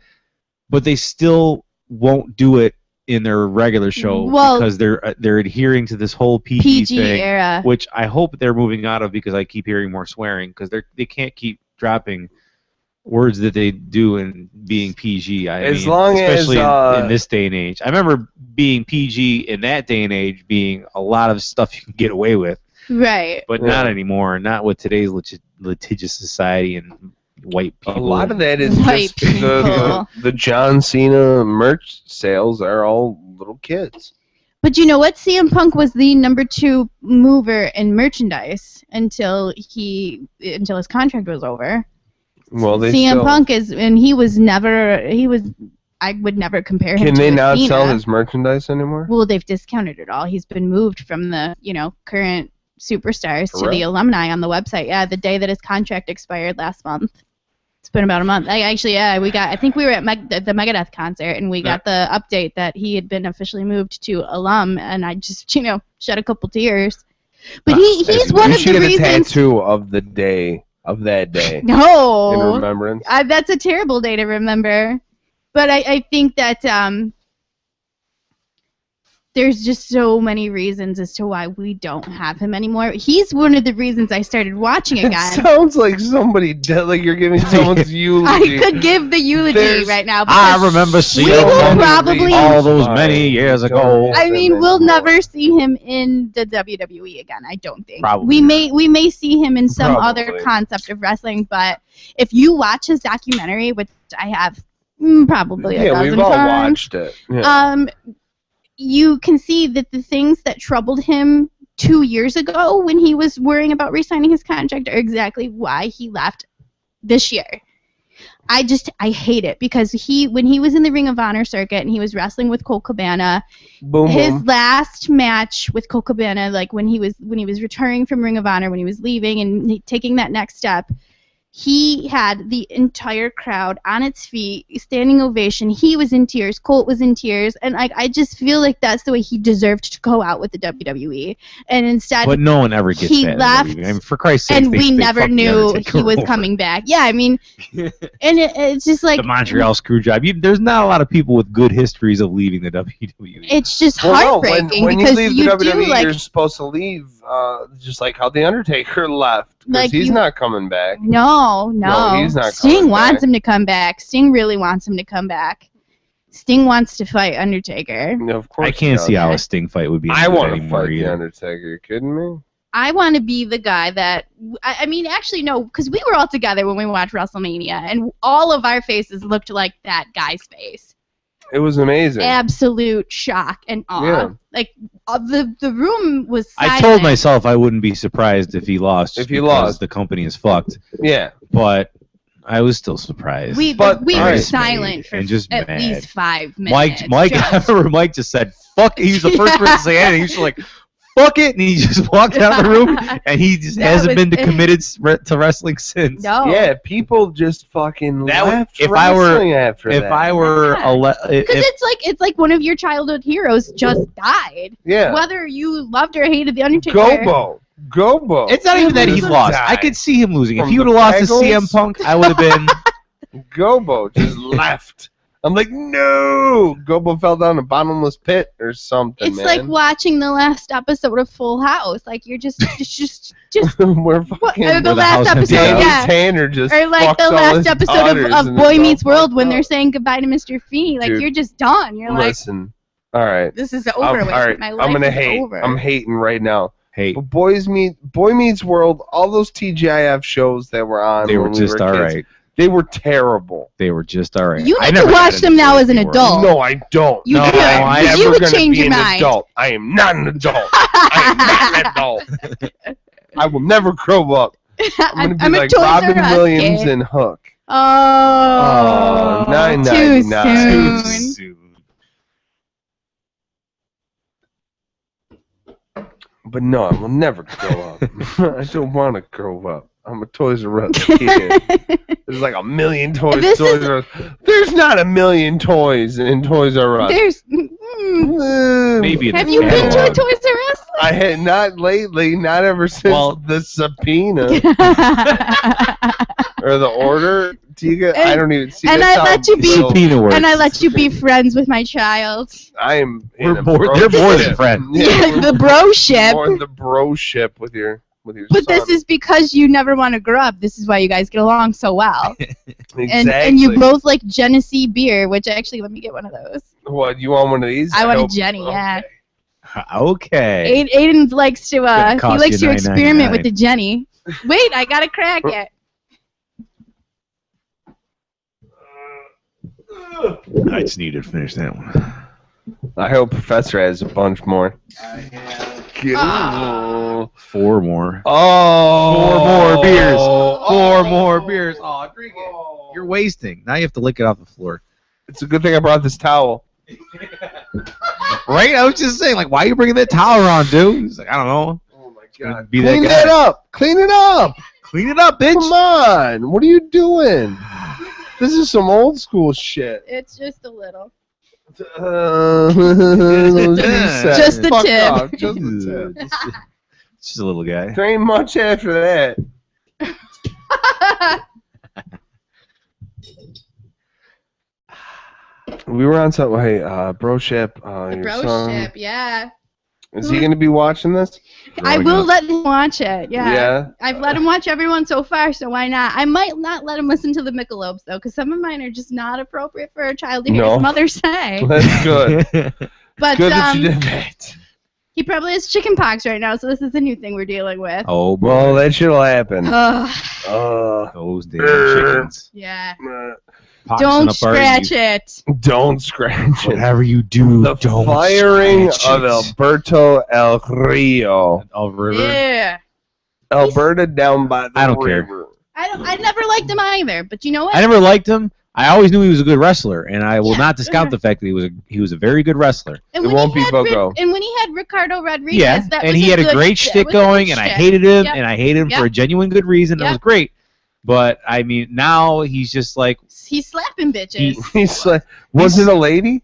But they still won't do it in their regular show because they're adhering to this whole PG thing, era, which I hope they're moving out of because I keep hearing more swearing because they can't keep dropping words that they do and being PG. Especially in this day and age. I remember being PG in that day and age being a lot of stuff you can get away with. Right. But not anymore. Not with today's litigious society and white people. A lot of that is just the John Cena merch sales are all little kids. But you know what? CM Punk was the number 2 mover in merchandise until his contract was over. Well, CM Punk I would never compare him to Can they not Cena. sell his merchandise anymore? Well, they've discounted it all. He's been moved from the, current superstars to the alumni on the website. Yeah, the day that his contract expired last month. It's been about a month. I think we were at the Megadeth concert, and we got the update that he had been officially moved to alum, and I just, shed a couple tears. But he's one of the reasons. You should get a tattoo of the day, of that day. No. In remembrance. That's a terrible day to remember. But I think that there's just so many reasons as to why we don't have him anymore. He's one of the reasons I started watching again. It sounds like somebody dead, like you're giving someone's eulogy. I could give the eulogy right now. I remember seeing him all those many years ago. I mean, we'll never see him in the WWE again, I don't think. Probably. We may see him in some other concept of wrestling, but if you watch his documentary, which I have probably a dozen we've all times, watched it. Yeah. You can see that the things that troubled him 2 years ago when he was worrying about re-signing his contract are exactly why he left this year. I hate it because when he was in the Ring of Honor circuit and he was wrestling with Colt Cabana, his last match with Colt Cabana, like when he was returning from Ring of Honor, when he was leaving and taking that next step, he had the entire crowd on its feet, standing ovation. He was in tears. Colt was in tears. And I just feel like that's the way he deserved to go out with the WWE. And instead, but no one ever gets he that. left. I mean, for Christ's sake, and we never knew he was coming back. Yeah, I mean, and it's just like... the Montreal Screwjob. There's not a lot of people with good histories of leaving the WWE. It's just heartbreaking when because you leave the WWE, you're supposed to leave just like how The Undertaker left. Because he's not coming back. No, he's not Sting wants him to come back. Sting really wants him to come back. Sting wants to fight Undertaker. No, of course I can't see how a Sting fight would be. I want to fight the Undertaker. You kidding me? I want to be the guy that... I mean, actually, no, because we were all together when we watched WrestleMania, and all of our faces looked like that guy's face. It was amazing. Absolute shock and awe. Yeah. Like, the room was silent. I told myself I wouldn't be surprised if he lost. Because the company is fucked. Yeah. But I was still surprised. We were silent for at least 5 minutes. Mike just said, fuck it. He was the first person to say anything. He was just like, fuck it, and he just walked out of the room, and he just hasn't been committed to wrestling since. No. Yeah, people just fucking left if wrestling after that. If I were... Because it's like one of your childhood heroes just died. Yeah. Whether you loved or hated The Undertaker. Gobo. It's not even that he lost. Died. I could see him losing. If he would have lost to CM Punk, I would have been... Gobo just left. I'm like, no! Gobo fell down a bottomless pit or something, It's like watching the last episode of Full House. Like, you're just we're fucking... the last episode, yeah. Tanner just or like the last episode of Boy Meets World when they're saying goodbye to Mr. Feeney. Like, you're just done. You're like... Listen, all right. This is over with. All right, my life is over. I'm hating right now. Hate. But Boy Meets World, all those TGIF shows that were on... They were just all right. They were terrible. They were just all right. You need to watch them now as an adult. No, I don't. You would change your mind. Adult. I am not an adult. I am not an adult. I will never grow up. I'm going to be like Robin Williams and Hook. Oh, $9.99. Too soon. But no, I will never grow up. I don't want to grow up. I'm a Toys R Us kid. There's like a million toys. There's not a million toys in Toys R Us. There's maybe. Have you been to a Toys R Us? I had not lately. Not ever since the subpoena or the order. I don't even see. And I let you be friends with my child. I am. They're more than friends. Yeah, the broship. More the broship with your. But son. This is because you never want to grow up. This is why you guys get along so well. Exactly. And you both like Genesee beer, which actually, let me get one of those. What, you want one of these? I want a Jenny, yeah. Okay. Aiden likes to experiment with the Jenny. Wait, I gotta crack it. I just need to finish that one. I hope Professor has a bunch more. Oh. 4 more. Oh. 4 more beers. 4 more beers. Oh, drink it. You're wasting. Now you have to lick it off the floor. It's a good thing I brought this towel. Right? I was just saying, like, why are you bringing that towel around, dude? He's like, I don't know. Oh, my God. Clean that up. Clean it up. Clean it up, bitch. Come on. What are you doing? This is some old school shit. It's just a little. Just the tip. Off. Just the tip. Just a little guy. There ain't much after that. We were on something. Hey, Broship. Broship, yeah. Is he going to be watching this? I will let him watch it, yeah. Yeah? I've let him watch everyone so far, so why not? I might not let him listen to the Michelobes, though, because some of mine are just not appropriate for a child to hear his mother say. That's good. But, good that you did that. He probably has chicken pox right now, so this is a new thing we're dealing with. Oh, boy. Well, that shit'll happen. Those damn chickens. Yeah. Poxing don't scratch it. Don't scratch it. Whatever you do, the don't firing of Alberto El Rio. River. Yeah. Alberta down by the river. I don't care. I never liked him either, but you know what? I never liked him. I always knew he was a good wrestler, and I will not discount the fact that he was a very good wrestler. And when he had Ricardo Rodriguez, and he had a great shtick going, and I hated him, and I hated him for a genuine good reason. It was great. But I mean, now he's just like he's slapping bitches. He's like, was it a lady?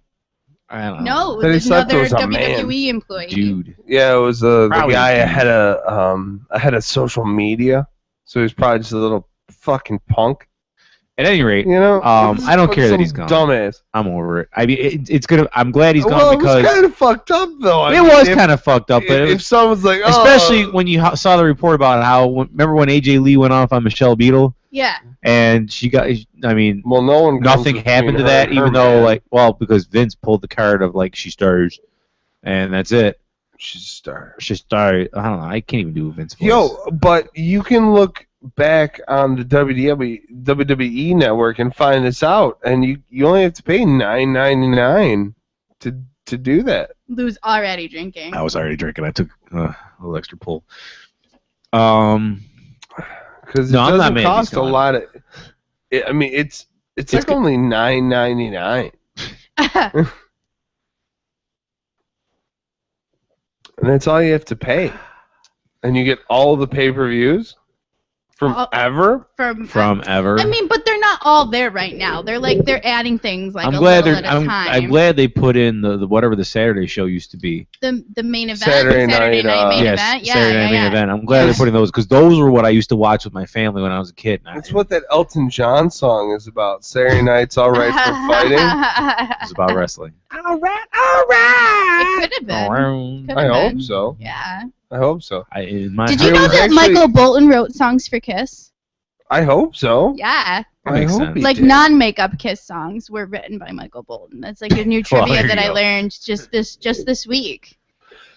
I don't know. No, it was another WWE employee. Dude. Yeah, it was the guy ahead of social media. So he's probably just a little fucking punk. At any rate, you know, I don't care that he's gone. Dumbass. I'm over it. I mean, it's gonna. I'm glad he's gone because it was kind of fucked up though. It was kind of fucked up, but if someone's like, especially when you saw the report about how, remember when AJ Lee went off on Michelle Beadle? Yeah. And she got. I mean, well, nothing happened to that, even though because Vince pulled the card of she stars, and that's it. She's a star. I don't know. I can't even do a Vince voice. Yo, but you can look back on the WWE network and find this out, and you only have to pay $9.99 to do that. Lou's already drinking. I was already drinking. I took a little extra pull. Because it doesn't cost a lot of. I mean, it's like only $9.99. And that's all you have to pay. And you get all the pay-per-views from ever? From ever. I mean, but they're not all there right now. They're adding things I'm glad they put in the whatever the Saturday show used to be. The main event. Saturday night main event. Yeah, Saturday night main event. I'm glad they're putting those because those were what I used to watch with my family when I was a kid. That's what that Elton John song is about. Saturday night's all right for fighting. It's about wrestling. All right. It could have been. I hope so. Yeah. I hope so. Did you know that Michael Bolton wrote songs for Kiss? I hope so. Yeah. I hope he did. Non-makeup Kiss songs were written by Michael Bolton. That's like a new trivia that I learned just this week.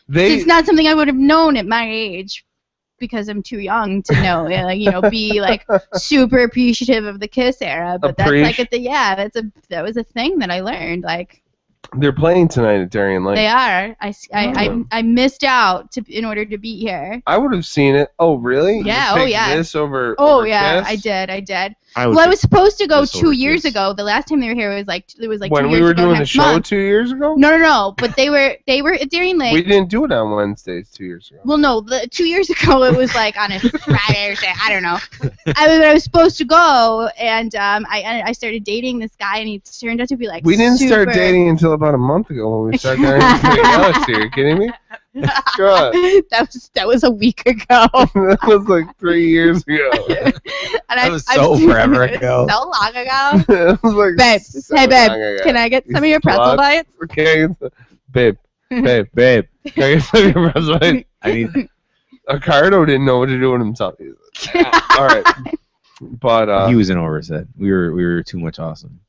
It's not something I would have known at my age because I'm too young to know. Be like super appreciative of the Kiss era. But that was a thing that I learned. They're playing tonight at Darien Lake. They are. I missed out in order to be here. I would have seen it. Oh, really? Yeah. This over yeah. Kiss? I did. I was supposed to go 2 years ago. The last time they were here it was like when 2 years ago. When we were doing the show 2 years ago? No. But they were at Darien Lake. We didn't do it on Wednesdays 2 years ago. Well, no. 2 years ago it was like on a Friday or something. I don't know. I was supposed to go, and I started dating this guy, and he turned out to be like. We didn't start dating until about a month ago when we started dating something else. Are you kidding me? God. That was a week ago. That was like 3 years ago. That was forever ago. So long ago. It was like babe, can I get some of your pretzel bites? Okay, babe. Can I get some of your pretzel bites? I need. Ricardo didn't know what to do with himself. All right, but he was an oversight. We were too much awesome.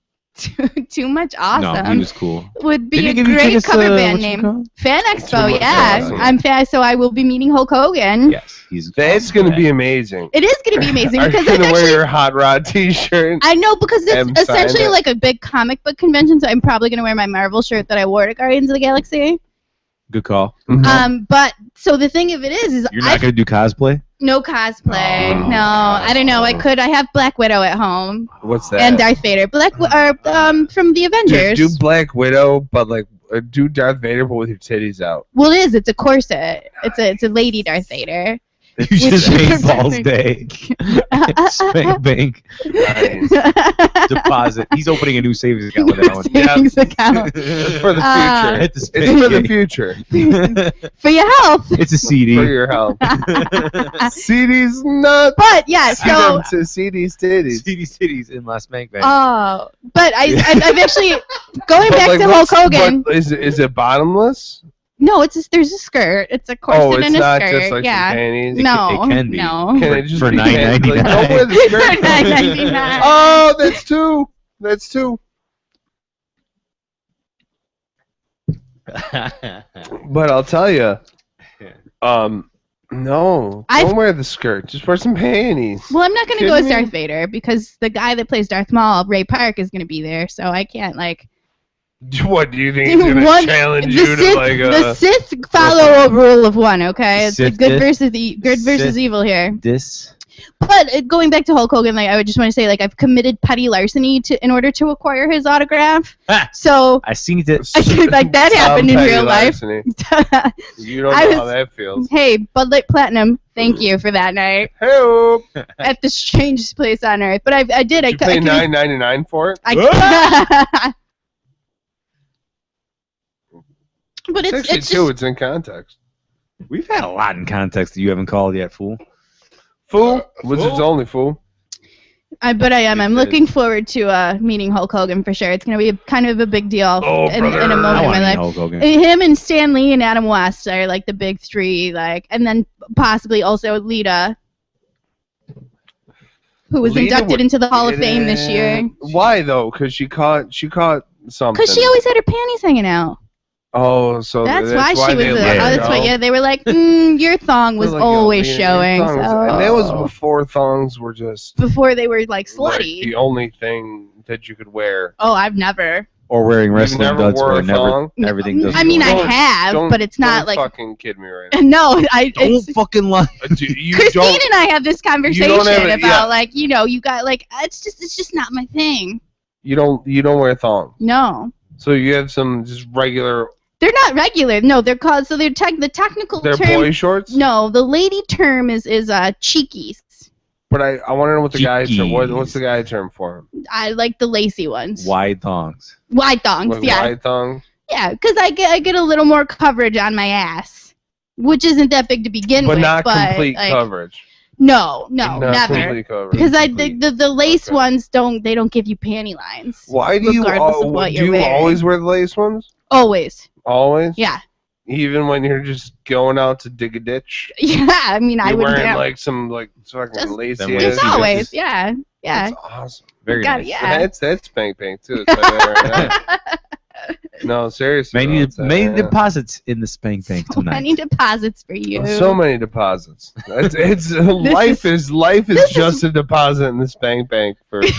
Too much awesome. No, he was cool. Would be a great cover band name. Fan Expo, yeah. I'm fan, so I will be meeting Hulk Hogan. Yes, that's going to be amazing. It is going to be amazing because you're going to wear your Hot Rod T-shirt. I know because it's essentially like a big comic book convention, so I'm probably going to wear my Marvel shirt that I wore to Guardians of the Galaxy. Good call. But so the thing of it is you're not going to do cosplay. No cosplay. No, I don't know. I could. I have Black Widow at home. What's that? And Darth Vader. From the Avengers. Do Black Widow, but do Darth Vader, but with your titties out. Well, it is. It's a corset. It's a lady Darth Vader. You just made Balls Day. Spank bank. Nice. Deposit. He's opening a new savings account with that one. Savings account. It's for the future. It's for the future. For your health. It's a CD. For your health. CD's nuts. But yeah, so CD's titties. CD's titties in my spank bank. Oh, but I've actually going back to Hulk Hogan. Is it bottomless? No, there's a skirt. It's a corset and a skirt. Oh, it's not just like some panties? No, it can be. No. Can it just for be $9.99? Don't wear the skirt. For $9.99. Oh, that's two. That's two. But I'll tell you, no, don't wear the skirt. Just wear some panties. Well, I'm not going to go as Darth Vader because the guy that plays Darth Maul, Ray Park, is going to be there, so I can't What do you think he's gonna challenge you to The Sith follow a rule of one, okay? It's good versus evil here. But going back to Hulk Hogan, like I would just want to say, like I've committed petty larceny in order to acquire his autograph. So I seen it. Like that happened in real life. You don't know how that feels. Hey, Bud Light Platinum, thank you for that night. Hey, at the strangest place on earth. But I did. Did you pay $9.99 for it? But it's just, it's in context. We've had a lot in context that you haven't called yet, fool. Fool? Wizards only, fool. But I am. I'm looking forward to meeting Hulk Hogan for sure. It's going to be kind of a big deal in a moment in my life. Hulk Hogan. Him and Stan Lee and Adam West are like the big three, and then possibly also Lita, who was inducted into the Hall of Fame this year. Why though? Because she caught something. Because she always had her panties hanging out. Oh, so that's why she was. That's why. Yeah, they were like, your thong was always showing. And that was before thongs were just. Before they were like slutty. Like the only thing that you could wear. Oh, I've never. Or wearing wrestling duds wore a thong? Everything doesn't. I mean, I have, but it's not like. Don't fucking kid me right now. No, don't fucking lie. Christine and I have this conversation about like you got like it's just not my thing. You don't wear thong. No. So you have some just regular. They're not regular. No, they're called. So the technical term. They're boy shorts. No, the lady term is cheekies. But I want to know what the guy term. What's the guy term for them? I like the lacy ones. Wide thongs. Wide thongs. Like yeah. Wide thong. Yeah, because I get a little more coverage on my ass, which isn't that big to begin with. But not complete coverage. No, never. Because the lace ones don't give you panty lines. Why do you always wear the lace ones? Always. Always? Yeah. Even when you're just going out to dig a ditch? Yeah, I mean, I would wearing like some fucking lacy. Just always, yeah. That's awesome. Very nice. Yeah. That's Spank Bank too. No, seriously. Many deposits in the Spank Bank tonight. Many deposits for you. So many deposits. Life is just a deposit in the Spank Bank for this.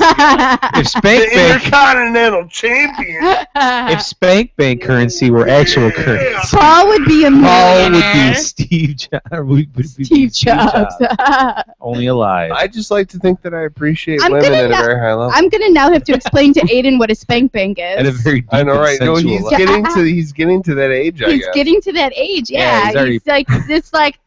If Spank Bank Intercontinental Champion. If Spank Bank currency were actual currency, Paul would be a millionaire. Paul would be Steve Jobs. Steve Jobs. Only alive. I just like to think that I appreciate women at a very high level. I'm gonna now have to explain to Aiden what a Spank Bank is. At a very deep I know, right? No, he's getting to that age. He's getting to that age. Yeah, he's like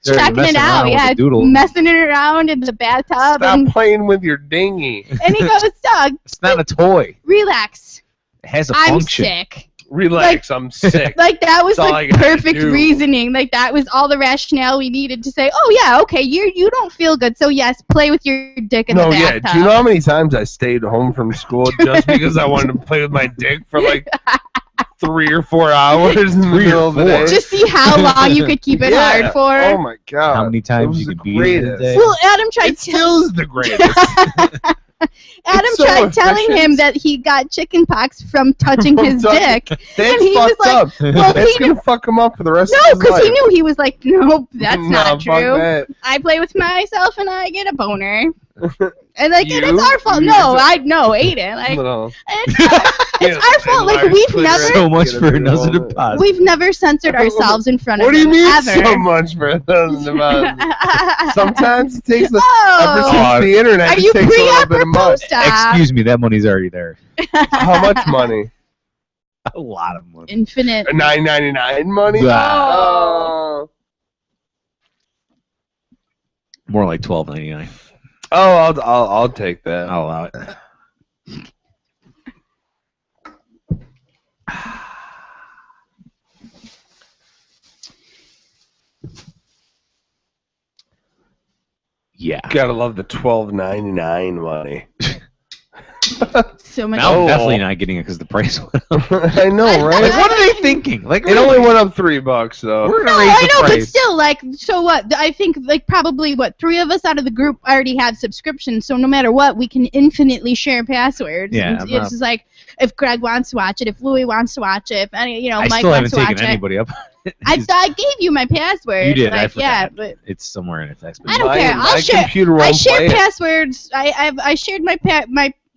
checking it out. Yeah, messing it around in the bathtub. Stop playing with your dinghy. And he goes, "Doug, it's not a toy. Relax. It has a function. I'm sick. Relax, I'm sick." Like that was like perfect reasoning. Like that was all the rationale we needed to say, "Oh yeah, okay, you don't feel good, so yes, play with your dick in the bathtub." Yeah. Do you know how many times I stayed home from school just because I wanted to play with my dick for like 3 or 4 hours in the middle of the day? Just see how long you could keep it hard for. Oh my god! How many times you could beat it in a day? Well, Adam tried. It still is the greatest. Adam tried telling him that he got chicken pox from touching his dick. That's fucked up. Well, that's going to fuck him up for the rest of his life. No, because he knew. He was like, nope, that's not true. I play with myself and I get a boner. And like, it's our fault. No, Aiden. Like, it's our fault. Like, we've never. So much for another deposit. We've never censored ourselves in front of him. What do you mean ever. So much for another deposit? Sometimes it takes ever since the internet. Are you takes a little bit of money. Excuse me, that money's already there. How much money? A lot of money. Infinite. $9.99 money? Oh. More like $12.99. Oh, I'll take that. I'll allow it. Yeah. Gotta love the $12.99 money. So much. Now I'm definitely not getting it because the price went up. I know, right? Like, what are they thinking? Like, it only went up $3 though. We're gonna raise the price. But still, like, so what? I think like probably 3 of us out of the group already have subscriptions, so no matter what, we can infinitely share passwords. Yeah, it's just like if Greg wants to watch it, if Louis wants to watch it, if Mike wants to watch it. I still haven't taken anybody up. I gave you my password. You did. Like, I forgot. yeah, but it's somewhere in a text. I don't care. I share passwords. I shared my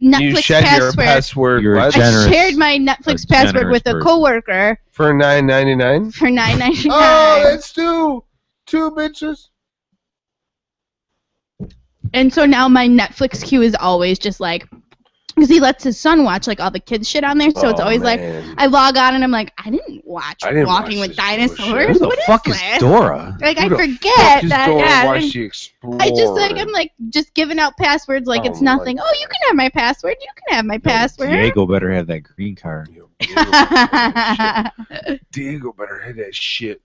Netflix password. You're I shared my Netflix password with a coworker for $9.99. For $9.99. Oh, that's two bitches. And so now my Netflix queue is always just like, because he lets his son watch like all the kids shit on there, so it's always like I log on and I'm like, I didn't watch Walking with Dinosaurs. Who the fuck is Dora? Like I forget that. Yeah, Why she explored? I just like I'm like just giving out passwords like it's nothing. Oh, you can have my password. You can have my password. Diego better have that green card. Diego better hit that shit.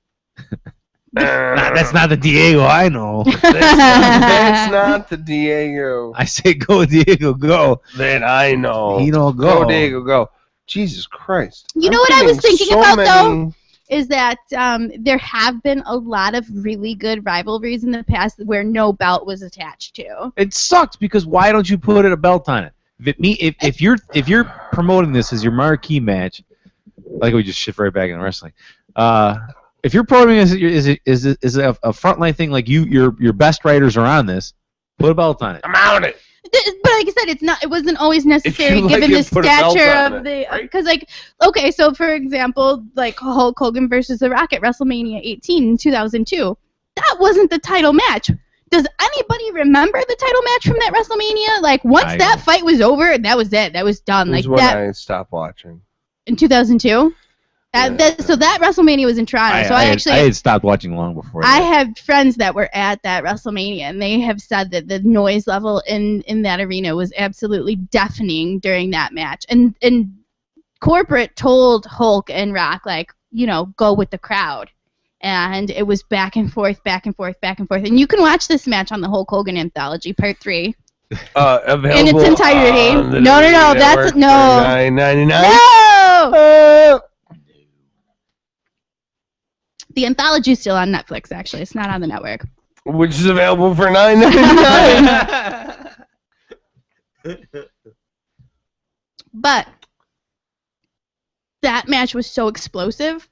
That's not the Diego I know. That's not the Diego. I say go Diego, go. That I know. He don't go. Go Diego, go. Jesus Christ. You know what I was thinking about though? Is that there have been a lot of really good rivalries in the past where no belt was attached to. It sucks because why don't you put a belt on it? If you're promoting this as your marquee match, like we just shift right back into wrestling. If you're promoting this is a frontline thing, like your best writers are on this, put a belt on it. I'm on it. But like I said, it wasn't always necessary given the stature of the, because like, okay, so for example, like Hulk Hogan versus The Rock at WrestleMania 18 in 2002, that wasn't the title match. Does anybody remember the title match from that WrestleMania? Like once that fight was over, that was it. That was done. Like that. I stopped watching. In 2002. So that WrestleMania was in Toronto. I had stopped watching long before. I have friends that were at that WrestleMania, and they have said that the noise level in that arena was absolutely deafening during that match. And corporate told Hulk and Rock, like, go with the crowd. And it was back and forth, back and forth, back and forth. And you can watch this match on the Hulk Hogan Anthology, Part 3. In its entirety. No, that's no. $9.99. No. The anthology is still on Netflix, actually. It's not on the network. Which is available for $9.99. But that match was so explosive.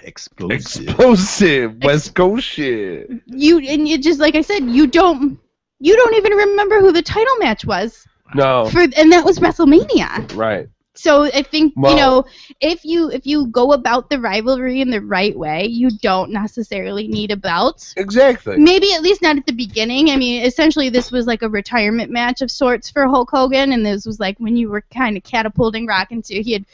Explosive. West Coast shit. You just like I said, you don't even remember who the title match was. No. And that was WrestleMania. Right. So I think, if you go about the rivalry in the right way, you don't necessarily need a belt. Exactly. Maybe at least not at the beginning. I mean, essentially this was like a retirement match of sorts for Hulk Hogan, and this was like when you were kind of catapulting Rock into, he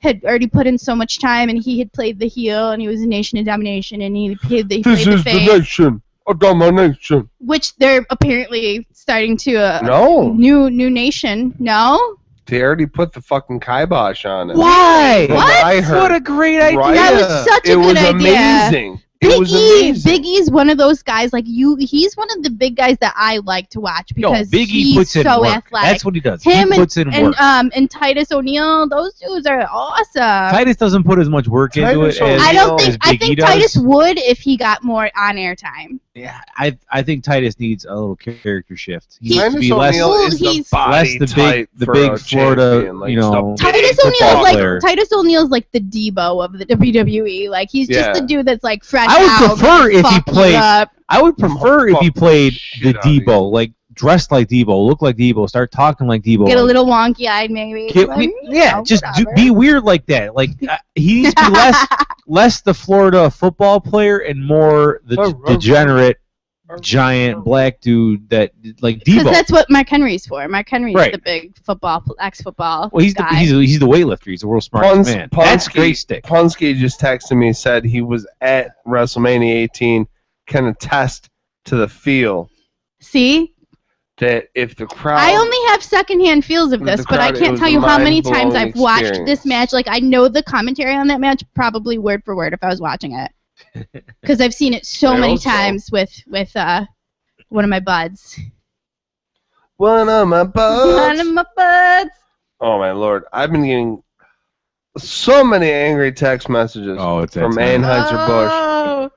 had already put in so much time, and he had played the heel, and he was a Nation of Domination, and he played the face. This is the Nation of Domination. Which they're apparently starting to new nation. No? They already put the fucking kibosh on it. Why? What? I heard. What a great idea. Right? That was such a good idea. Amazing. It was amazing. Big E's one of those guys, like he's one of the big guys that I like to watch because Big E he's puts in so work. athletic. That's what he does. Him he puts in work. And Titus O'Neil, those dudes are awesome. Titus doesn't put as much work into it as I think does. Titus would if he got more on-air time. Yeah, I think Titus needs a little character shift. He needs to be less the big Florida, Titus O'Neil's like the Debo of the WWE. Like he's just the dude that's like fresh I would out. Prefer if he played. I would prefer if he played the Debo, like dressed like Debo, look like Debo, start talking like Debo. Get a little wonky-eyed, maybe. Be weird like that. Like he needs to be less the Florida football player and more the degenerate giant black dude that like Debo. Because that's what Mark Henry's for. Mark Henry's the big ex-football. Well, he's the weightlifter. He's the world's smartest man. That's great stick. Punske just texted me, said he was at WrestleMania 18, can attest to the feel. See? That if the crowd... I only have secondhand feels of this, but I can't tell you how many times I've watched this match. Like, I know the commentary on that match probably word for word if I was watching it. Because I've seen it so many times with one of my buds. One of my buds? One of my buds. Oh, my Lord. I've been getting so many angry text messages from Anheuser-Busch.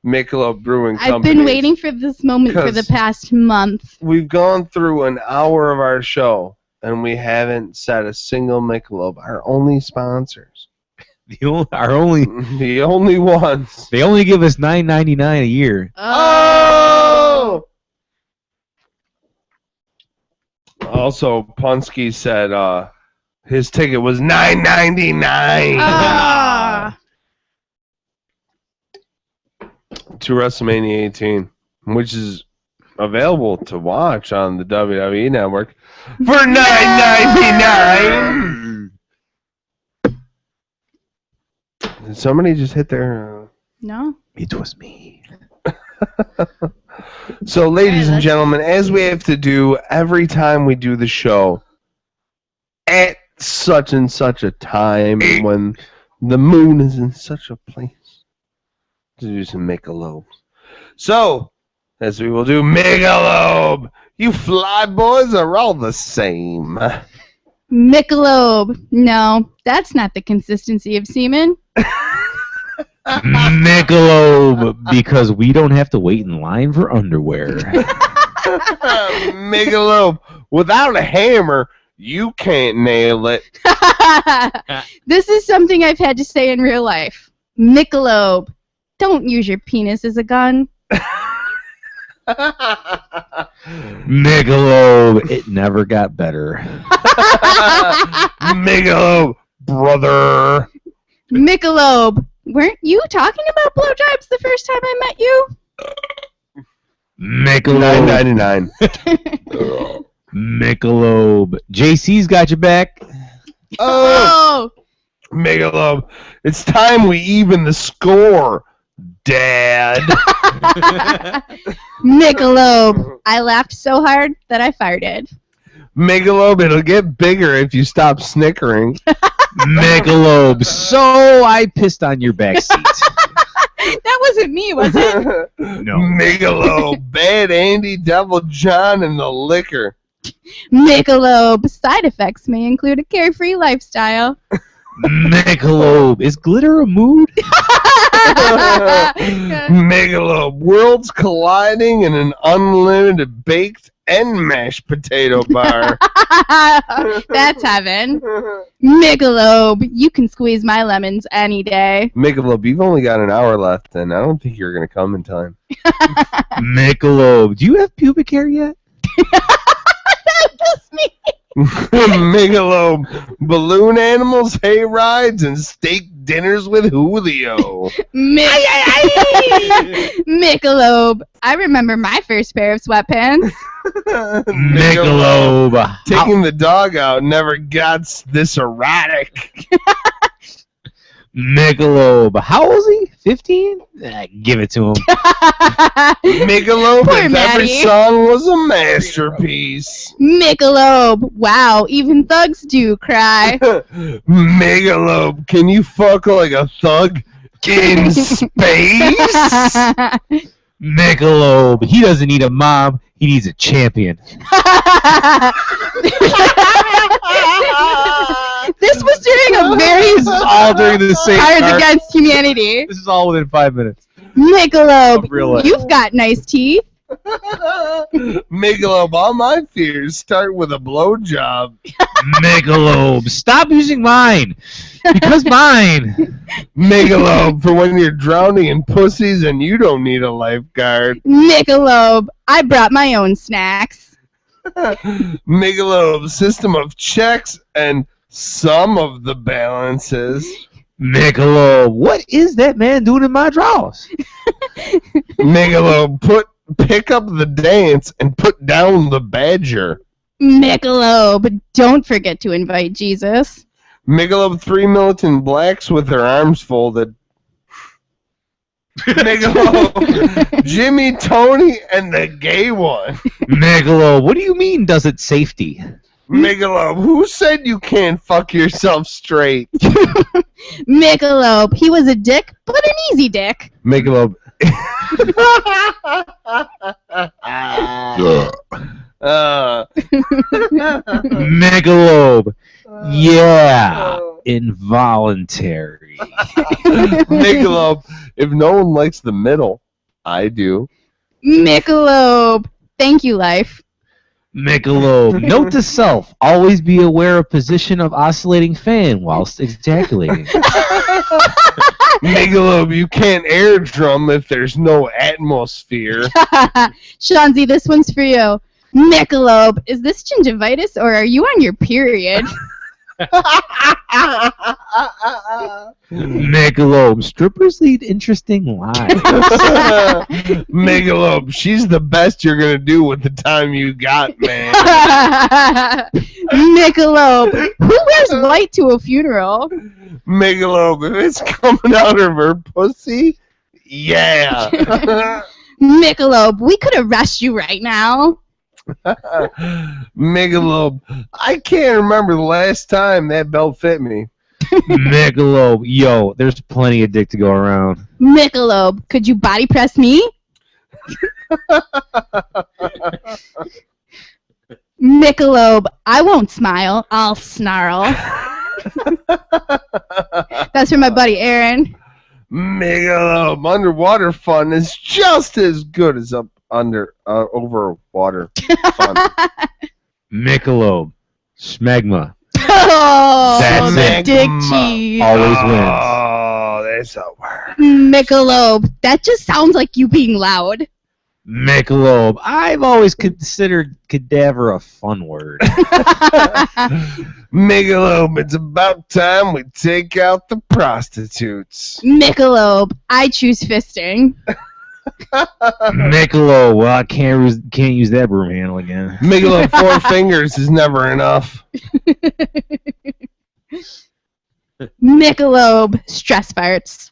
Michelob Brewing Company. I've been waiting for this moment for the past month. We've gone through an hour of our show, and we haven't said a single Michelob. Our only sponsors. The only ones. They only give us $9.99 a year. Oh! Also, Punske said his ticket was $9.99. To WrestleMania 18, which is available to watch on the WWE Network for $9.99. Did somebody just hit their... No. It was me. So, ladies and gentlemen, as we have to do every time we do the show, at such and such a time when the moon is in such a place, to do some Michelob. So, as we will do Michelob, you fly boys are all the same. Michelob. No, that's not the consistency of semen. Michelob, because we don't have to wait in line for underwear. Michelob, without a hammer, you can't nail it. This is something I've had to say in real life. Michelob, don't use your penis as a gun. Michelob, it never got better. Michelob, brother. Michelob, weren't you talking about blowjobs the first time I met you? Michelob. $9.99. Michelob. JC's got your back. Oh! Michelob, it's time we even the score, Dad. Michelob, I laughed so hard that I farted. Michelob, it'll get bigger if you stop snickering. Michelob, so I pissed on your back seat. That wasn't me, was it? No. Michelob, Bad Andy, Devil John, and the liquor. Michelob, side effects may include a carefree lifestyle. Michelob, is glitter a mood? Michelob, worlds colliding in an unlimited baked and mashed potato bar. That's heaven. Michelob, you can squeeze my lemons any day. Michelob, you've only got an hour left, and I don't think you're going to come in time. Michelob, do you have pubic hair yet? That's me. Michelob, balloon animals, hay rides, and steak dinners with Julio. Michelob, I remember my first pair of sweatpants. Michelob, taking the dog out never got this erotic. Michelob, how old is he? 15? Give it to him. Michelob, Poor if every Maddie. song was a masterpiece. Michelob, wow, even thugs do cry. Michelob, can you fuck like a thug in space? Michelob, he doesn't need a mom, he needs a champion. This was during a very This is all during the same Cards arc. Against Humanity. This is all within 5 minutes. Michelob, Of real life. you've got nice teeth. Michelob, all my fears start with a blowjob. Michelob, stop using mine. Because mine. Michelob, for when you're drowning in pussies and you don't need a lifeguard. Michelob, I brought my own snacks. Michelob, system of checks and some of the balances. Michelob, what is that man doing in my drawers? Michelob, pick up the dance and put down the badger. Michelob, don't forget to invite Jesus. Michelob, 3 militant blacks with their arms folded. Michelob, Jimmy, Tony, and the gay one. Michelob, what do you mean does it safety? Michelob, who said you can't fuck yourself straight? Michelob, he was a dick, but an easy dick. Michelob. Michelob, yeah, involuntary. Michelob, if no one likes the middle, I do. Michelob, thank you, life. Michelob, note to self, always be aware of position of oscillating fan whilst ejaculating. Michelob, you can't air drum if there's no atmosphere. Shanzi, this one's for you. Michelob, is this gingivitis or are you on your period? Michelob, strippers lead interesting lives. Michelob, she's the best you're gonna do with the time you got, man. Michelob, who wears white to a funeral? Michelob, if it's coming out of her pussy, yeah. Michelob, we could arrest you right now. Michelob, I can't remember the last time that belt fit me. Michelob, yo, there's plenty of dick to go around. Michelob, could you body press me? Michelob, I won't smile, I'll snarl. That's for my buddy Aaron. Michelob, underwater fun is just as good as over water fun. Michelob, smegma. Oh, That's the it. dick cheese. Always wins. Oh, that's a word. Michelob, that just sounds like you being loud. Michelob, I've always considered cadaver a fun word. Michelob, it's about time we take out the prostitutes. Michelob, I choose fisting. Michelob, well, I can't use that broom handle again. Michelob, 4 fingers is never enough. Michelob, stress farts.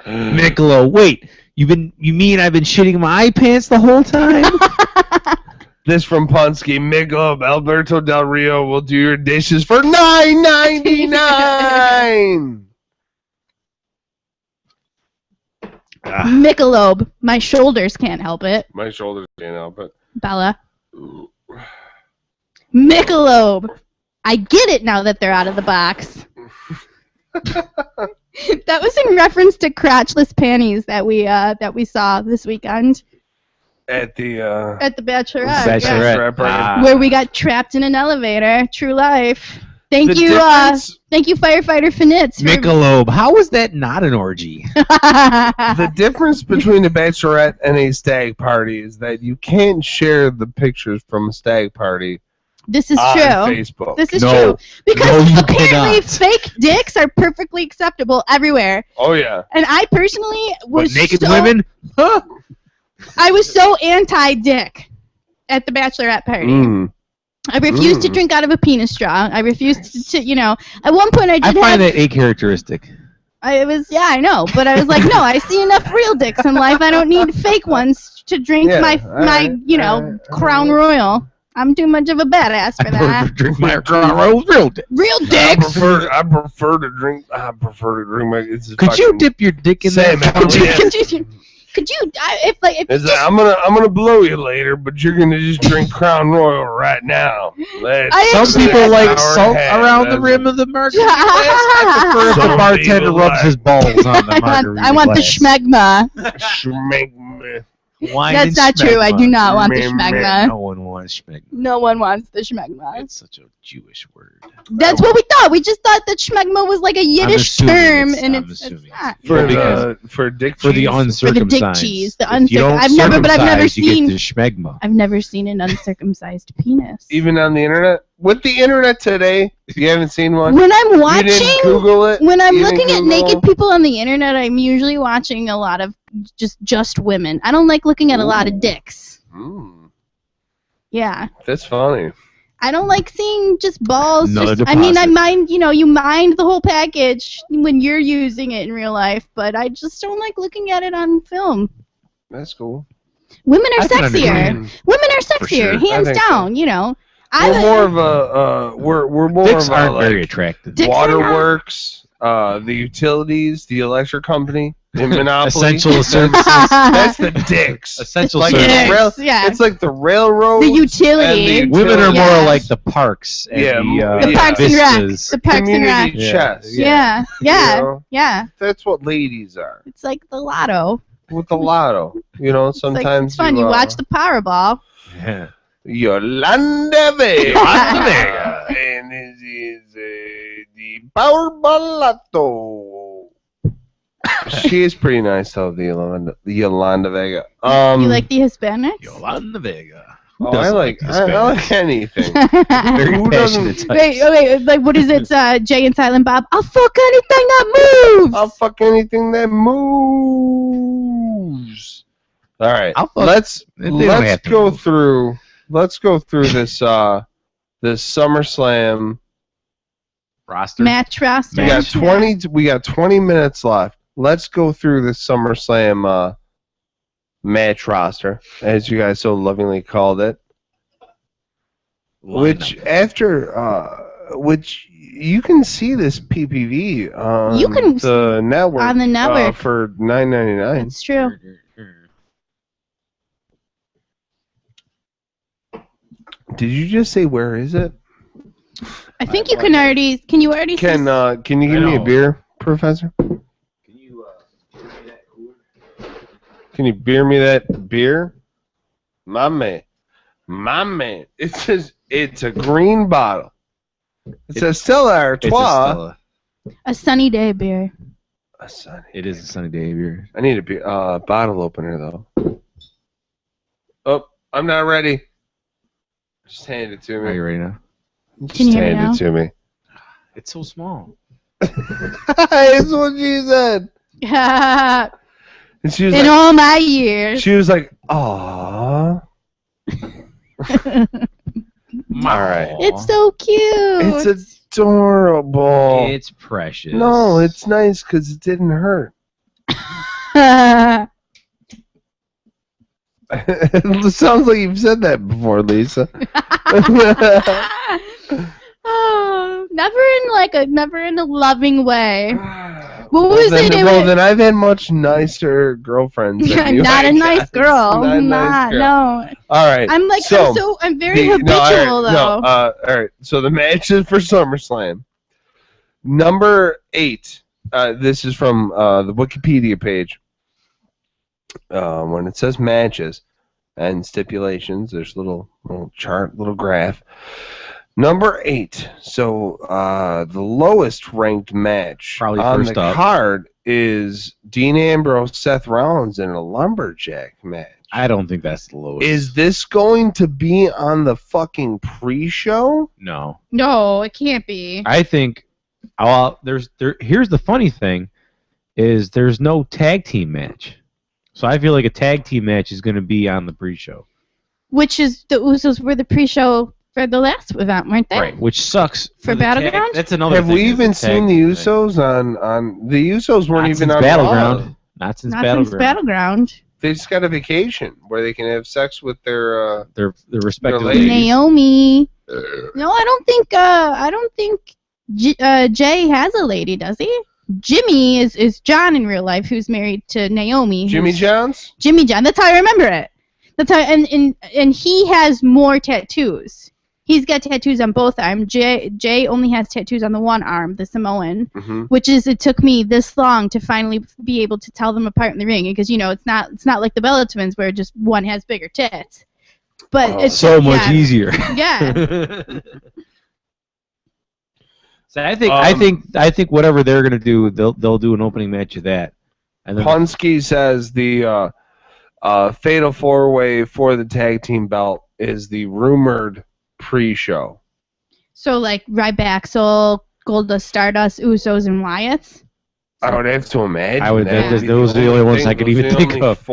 Michelob, wait, you mean I've been shitting my eye pants the whole time? This from Punsky. Michelob, Alberto Del Rio will do your dishes for $9.99. Michelob, my shoulders can't help it. My shoulders can't help it. Bella. Michelob, I get it now that they're out of the box. That was in reference to crotchless panties that we saw this weekend At the Bachelorette. Bachelorette party. Where we got trapped in an elevator. True life. Thank you, firefighter Finitz. Michelob, how was that not an orgy? The difference between a bachelorette and a stag party is that you can't share the pictures from a stag party. This is on true. Facebook. This is true. Because apparently fake dicks are perfectly acceptable everywhere. Oh, yeah. And I personally was naked women? Huh? I was so anti-dick at the bachelorette party. I refused to drink out of a penis straw. I refused to, at one point I find that acharacteristic. I know, but I was like, no, I see enough real dicks in life. I don't need fake ones to drink my Crown Royal. I'm too much of a badass for that. Drink my Crown Royal real dick. Real dicks. I prefer to drink my. Could you dip your dick in there? Could you? I'm gonna blow you later, but you're gonna just drink Crown Royal right now. Some people like salt around the rim of the margarita glass. I prefer if the bartender rubs his balls on the margarita I want the glass. schmegma. Schmegma. That's not true. I do not want the schmegma. No one wants schmegma. No one wants the schmegma. It's such a Jewish word. That's what we thought. We just thought that schmegma was like a Yiddish term, and it's not. For dick cheese? For the uncircumcised. For the dick cheese. I've never seen. You get the schmegma. I've never seen an uncircumcised penis. Even on the internet? With the internet today, you haven't seen one? When I'm watching, you didn't Google it? When I'm looking at naked people on the internet, I'm usually watching a lot of just women. I don't like looking at a lot of dicks. Yeah. That's funny. I don't like seeing just balls. I mind, you mind the whole package when you're using it in real life, but I just don't like looking at it on film. That's cool. Women are sexier. Women are sexier, hands down, so. We're more of a dicks aren't very attractive. Waterworks, the utilities, the electric company, the Monopoly. Essential services. That's the dicks. Essential services. It's like the railroad. The utility. Women are more like the parks. And the Parks and Rec. The Parks and Rec. Chess. Yeah. That's what ladies are. It's like the lotto. With the lotto, sometimes it's fun. You watch the Powerball. Yeah. Yolanda Vega. And this is the Powerball Lotto. She is pretty nice, though, the Yolanda Vega. You like the Hispanics? Yolanda Vega. Oh, I like anything. Very passionate types. Wait, like what is it? Jay and Silent Bob. I'll fuck anything that moves. I'll fuck anything that moves. All right, let's go through this this SummerSlam roster. Match roster. We got 20 minutes left. Let's go through this SummerSlam match roster, as you guys so lovingly called it. Which you can see this PPV on the network. For $9.99. That's true. Did you just say where is it? I think you can already. Can you already? Can you give me a beer, Professor? Can you beer me that beer? My man. It says it's a green bottle. It says Stella Artois. A sunny day beer. It is a sunny day beer. I need a bottle opener though. Oh, I'm not ready. Just hand it to me. Are you ready now? Just hand it to me. It's so small. It's what she said. And she was all my years. She was like, "Aww." All right. It's so cute. It's adorable. It's precious. No, it's nice because it didn't hurt. It sounds like you've said that before, Lisa. Oh, never in a loving way. What was it? Then I've had much nicer girlfriends than you. Not a nice girl. No. All right. I'm very habitual though. All right. So the matches for SummerSlam. Number 8. This is from the Wikipedia page. When it says matches and stipulations, there's a little chart, little graph. Number 8. So the lowest ranked match on the card is Dean Ambrose, Seth Rollins in a lumberjack match. I don't think that's the lowest. Is this going to be on the fucking pre-show? No. No, it can't be. I think. Here's the funny thing, is there's no tag team match. So I feel like a tag team match is going to be on the pre-show. Which is the Usos were the pre-show for the last event, weren't they? Right, which sucks. For Battleground? That's another thing. Have we even seen the Usos on the Usos weren't even on Battleground. Not since Battleground. They just got a vacation where they can have sex with their respective ladies. Naomi. No, I don't think Jay has a lady, does he? Jimmy is John in real life, who's married to Naomi. Jimmy Johns? Jimmy John. That's how I remember it. That's how, and he has more tattoos. He's got tattoos on both arms. Jay only has tattoos on the one arm, the Samoan, which is it took me this long to finally be able to tell them apart in the ring, because it's not like the Bella Twins where just one has bigger tits. But it's so much easier. Yeah. So I think whatever they're gonna do, they'll do an opening match of that. And then Punsky says the Fatal 4-Way for the tag team belt is the rumored pre-show. So like Ryback, Goldust, Stardust, Usos, and Wyatts. I would have to imagine. Those are the only ones I could even think of.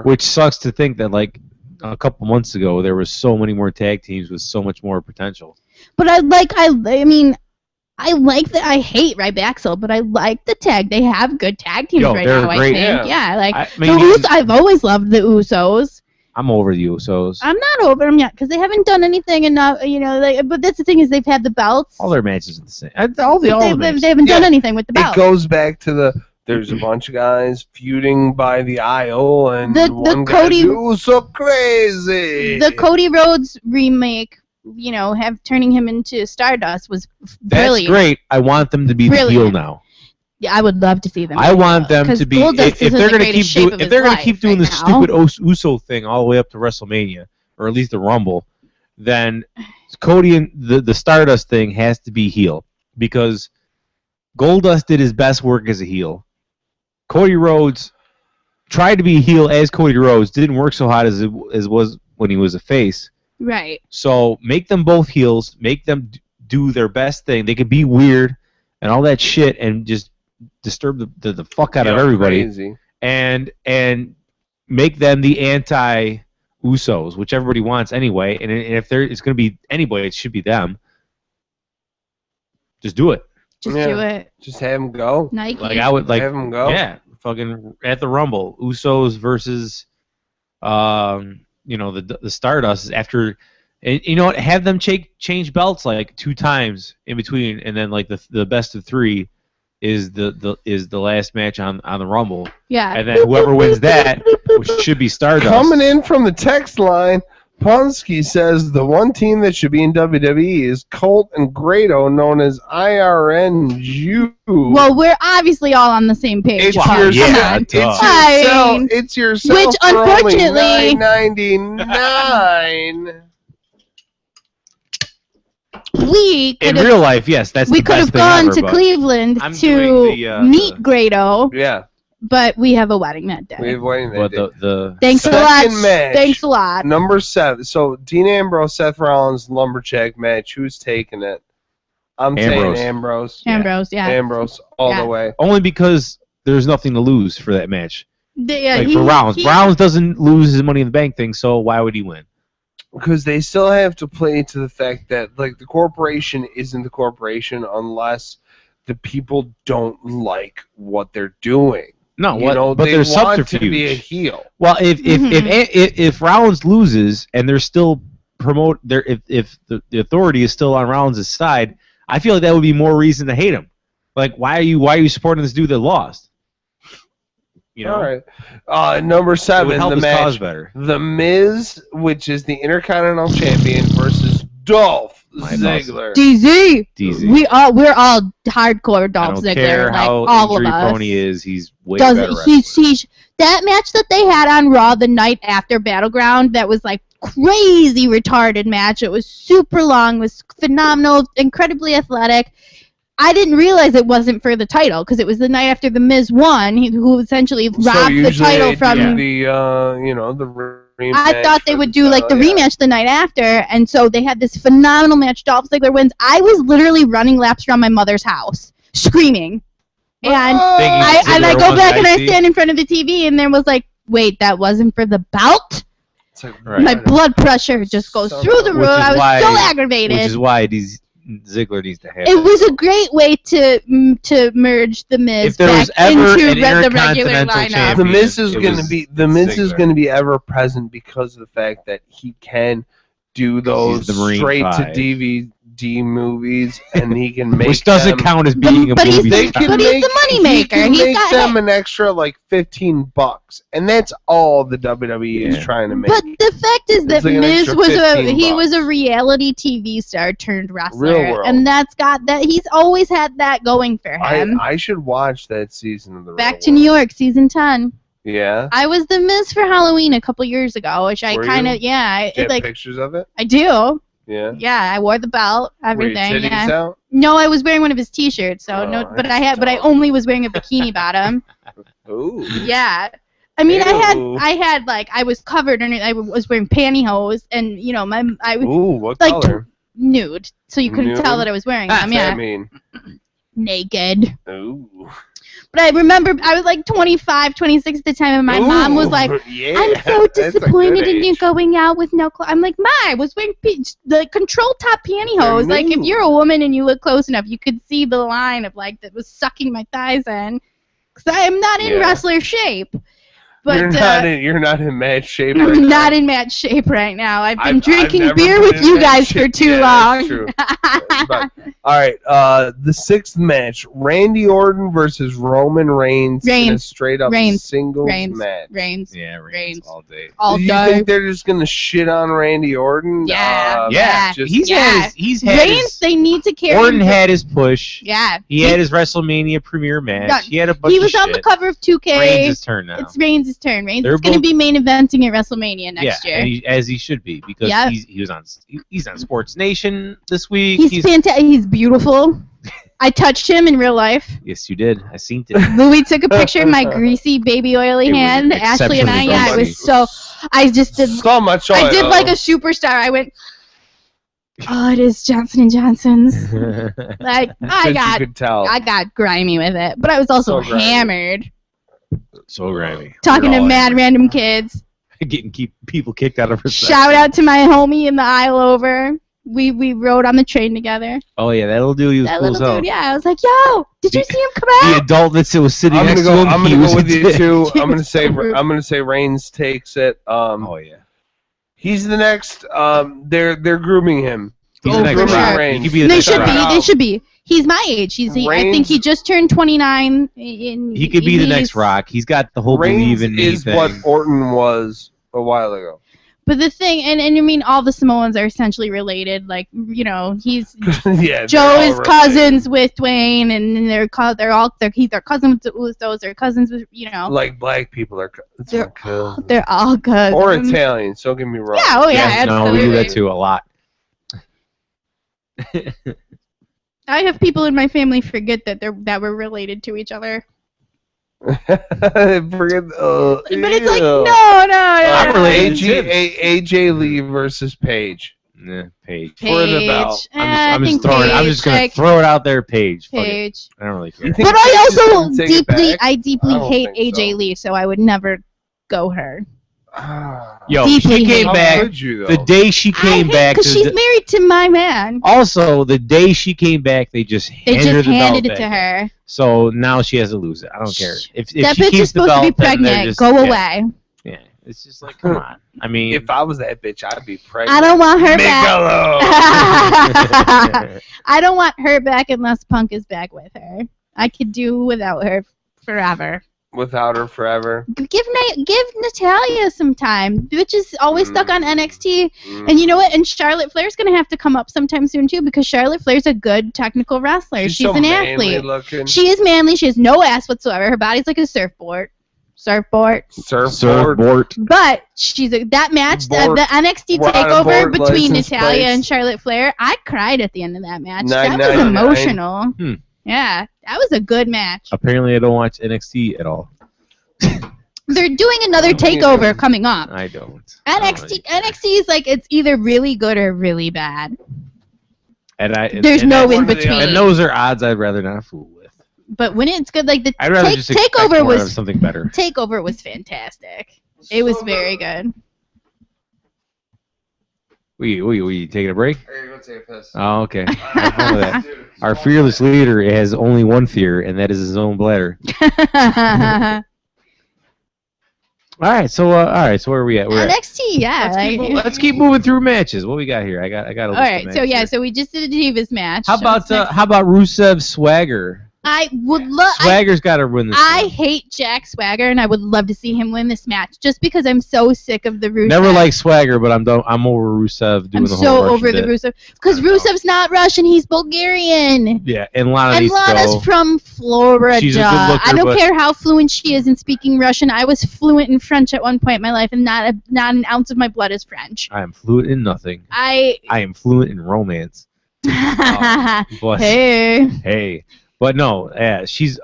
Which sucks to think that like a couple months ago there was so many more tag teams with so much more potential. But I hate Ryback, but I like the tag. They have good tag teams right now, great. I think. I've always loved the Usos. I'm over the Usos. I'm not over them yet because they haven't done anything enough. But that's the thing, is they've had the belts. All their matches are the same. They haven't done anything with the belts. It goes back to there's a bunch of guys feuding by the aisle, and one Cody, guy's so crazy. The Cody Rhodes remake, turning him into Stardust was brilliant. That's great. I want them to be the heel now. Yeah, I would love to see them. I want them to be if they're going to keep doing the stupid Uso thing all the way up to WrestleMania, or at least the Rumble, then Cody and the Stardust thing has to be heel, because Goldust did his best work as a heel. Cody Rhodes tried to be heel as Cody Rhodes, didn't work so hot as was when he was a face. Right. So make them both heels. Make them do their best thing. They could be weird and all that shit and just disturb the fuck out of everybody. Crazy. And make them the anti-Usos, which everybody wants anyway. And if it's going to be anybody, it should be them. Just do it. Just do it. Just have them go. Nike. Like I would like have them go. Yeah, fucking at the Rumble, Usos versus, the Stardust after, and you know what? Have them change belts like 2 times in between, and then like the best of 3 is the last match on the Rumble. Yeah. And then whoever wins that, which should be Stardust. Coming in from the text line, Ponsky says the one team that should be in WWE is Colt and Grado, known as IRNU. Well, we're obviously all on the same page. It's yourself. Which, unfortunately, $9.99. In real life, yes, that's we the best could have gone thing to Cleveland to meet Grado. Yeah. But we have a wedding that day. We have a wedding that day. Thanks a lot. Match, Thanks a lot. Number 7. So Dean Ambrose, Seth Rollins, lumberjack match. Who's taking it? I'm saying Ambrose. Ambrose, yeah. Ambrose all the way. Only because there's nothing to lose for that match. For Rollins. Rollins doesn't lose his Money in the Bank thing, so why would he win? Because they still have to play to the fact that the corporation isn't the corporation unless the people don't like what they're doing. No, but there's subterfuge. To be a heel. Well, if Rollins loses and they're still if the authority is still on Rollins' side, I feel like that would be more reason to hate him. Like, why are you supporting this dude that lost? All right. Number 7, the match. Cause better. The Miz, which is the Intercontinental Champion, versus Dolph Ziggler. DZ. We're all hardcore Dolph Ziggler. I don't care how all injury of us. prone he is. He's way better. That match that they had on Raw the night after Battleground, that was like crazy retarded match. It was super long, was phenomenal, incredibly athletic. I didn't realize it wasn't for the title because it was the night after the Miz won, who essentially robbed the title from the rematch. I thought they would do the rematch the night after, and so they had this phenomenal match. Dolph Ziggler wins. I was literally running laps around my mother's house, screaming, and I go back and I stand in front of the TV, and there was like, wait, that wasn't for the belt. My blood pressure just goes through the roof. I was so aggravated. Which is why Ziggler needs to have it. Was a great way to merge the Miz back into the regular lineup. The Miz is going to be ever present because of the fact that he can do those straight to DVD movies, and he can make which doesn't count as being a movie. He's the moneymaker. He can make them an extra $15, and that's all the WWE is trying to make. But the fact is that Miz was a reality TV star turned wrestler, and he's always had that going for him. I should watch that season of the Back to New York, season 10. Yeah. I was the Miz for Halloween a couple years ago, which I kind of Do you have pictures of it? I do. Yeah. Yeah, I wore the belt, everything. Were your titties out? No, I was wearing one of his T-shirts. So but I only was wearing a bikini bottom. Ooh. Yeah. I mean, I was covered and I was wearing pantyhose, and what color? Nude, so you couldn't tell that I was wearing them. Yeah. I mean, naked. Ooh. But I remember I was like 25, 26 at the time, and my mom was like, I'm so disappointed in you going out with no clothes. I'm like, Ma, I was wearing the control top pantyhose. Like, if you're a woman and you look close enough, you could see the line of, that was sucking my thighs in. Because I am not in wrestler shape. But you're not in mad shape right now. I'm not in mad shape right now. I've been drinking beer with you guys for too long. That's true. All right, the 6th match, Randy Orton versus Roman Reigns in a straight-up singles match. Reigns. Yeah, Reigns all day. Do you think they're just going to shit on Randy Orton? Yeah. He's had Reigns, they need to carry Orton had his push. Yeah. He had his WrestleMania premiere match. He had a bunch of shit. He was on the cover of 2K. Reigns' turn now. It's Reigns' turn. Reigns is going to be main eventing at WrestleMania next year. And as he should be, because he's on Sports Nation this week. He's fantastic. He's beautiful. I touched him in real life. Yes, you did. I seen it. Louis took a picture of my greasy, baby oily hand. Ashley and I, yeah, it was so. I just did so much. I did like a superstar. I went. Oh, it is Johnson & Johnson's. Like I got grimy with it, but I was also hammered. So grimy. Talking to mad random kids. Getting people kicked out of her. Shout out to my homie in the aisle over. We rode on the train together. Oh yeah, that little dude. He was that cool little dude. Yeah, I was like, yo, did you see him come out? The adult that was sitting next to him. I'm gonna go with you too. I'm gonna say Reigns takes it. Oh yeah. He's the next. They're grooming him. He's the next Rock. He could be the next Rock. They should be. He's my age. I think he just turned 29. He could be the next Rock. He's got the whole believe in me is thing. what Orton was a while ago. But the thing, and I mean, all the Samoans are essentially related. Like, you know, he's Joe is cousins with Dwayne, and they're cousins with the Usos. They're cousins with, you know. Like black people are. They're all cousins. Or Italians. Don't get me wrong. Yeah. Oh yeah. No, we do that too a lot. I have people in my family forget that we're related to each other. But it's like no. I'm related. AJ Lee versus Paige. Yeah, Paige. For the belt. I'm just gonna throw it out there, Paige. I don't really care. But I also deeply hate AJ Lee, so I would never go her. Yo, she came back. The day she came back, because she's married to my man. Also, the day she came back, they just handed it to her. So now she has to lose it. I don't care. If that she bitch keeps is supposed the belt, to be pregnant. Go away. Yeah, it's just like, come on. I mean, if I was that bitch, I'd be pregnant. I don't want her back. I don't want her back unless Punk is back with her. I could do without her forever. Without her forever. Give Natalya some time. Bitch is always stuck on NXT. And you know what? And Charlotte Flair's going to have to come up sometime soon, too, because Charlotte Flair's a good technical wrestler. She's so an athlete. Looking. She is manly. She has no ass whatsoever. Her body's like a surfboard. Surfboard. But that match, the NXT takeover between Natalya and Charlotte Flair, I cried at the end of that match. That was emotional. Yeah, that was a good match. Apparently, I don't watch NXT at all. They're doing another takeover coming up. I don't. NXT is like, it's either really good or really bad. There's no in between. And those are odds I'd rather not fool with. But when it's good, like the takeover was something better. Takeover was fantastic. It was very good. We taking a break? I gotta go take a piss. Oh, okay. Have fun with that. Our fearless leader has only one fear, and that is his own bladder. All right, so where are we at? We're NXT, yeah. Let's keep moving through matches. What we got here? I got a list all right, of so yeah, so we just did a Divas match. How about Rusev Swagger? I would love. Swagger's got to win this. I hate Jack Swagger, and I would love to see him win this match, just because I'm so sick of the Rusev. Never liked Swagger, but I'm over Rusev doing the whole I'm so over the Rusev, because Rusev's not Russian; he's Bulgarian. Yeah, and Lana's from Florida. She's a good looker, I don't care how fluent she is in speaking Russian. I was fluent in French at one point in my life, and not an ounce of my blood is French. I am fluent in nothing. I am fluent in romance. Hey. But no, yeah, she's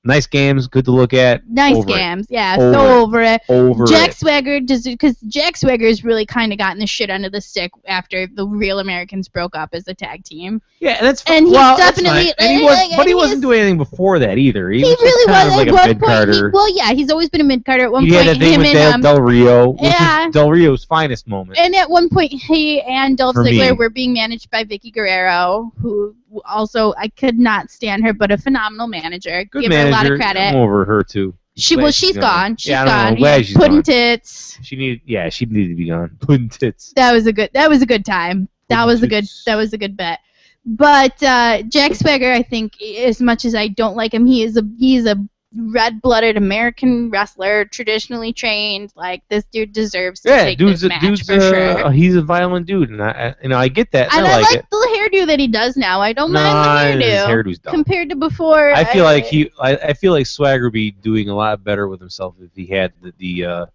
nice games, good to look at. Nice games, yeah. Over it. Jack Swagger, because Jack Swagger's really kind of gotten the shit under the stick after the Real Americans broke up as a tag team. Yeah, that's and he's definitely. But he wasn't doing anything before that either. He was really kind of like a mid-carder. He's always been a mid-carder. At one point, he had a thing with Del Rio, which is Del Rio's finest moment. And at one point, he and Dolph Ziggler were being managed by Vicky Guerrero, who also I could not stand her, but a phenomenal manager. Good Give manager. her a lot of credit. I'm over her too. She's gone. She's gone. I'm glad she's Pudding gone. tits. She needed to be gone. Pudding tits. That was a good time. That was a good bet. But Jack Swagger, I think, as much as I don't like him, he's a red-blooded American wrestler, traditionally trained. Like, this dude deserves to take this match for sure. He's a violent dude, and I get that. And I like it. the hairdo that he does now. I don't mind the hairdo. His hairdo's dumb. Compared to before. I feel like Swagger would be doing a lot better with himself if he had the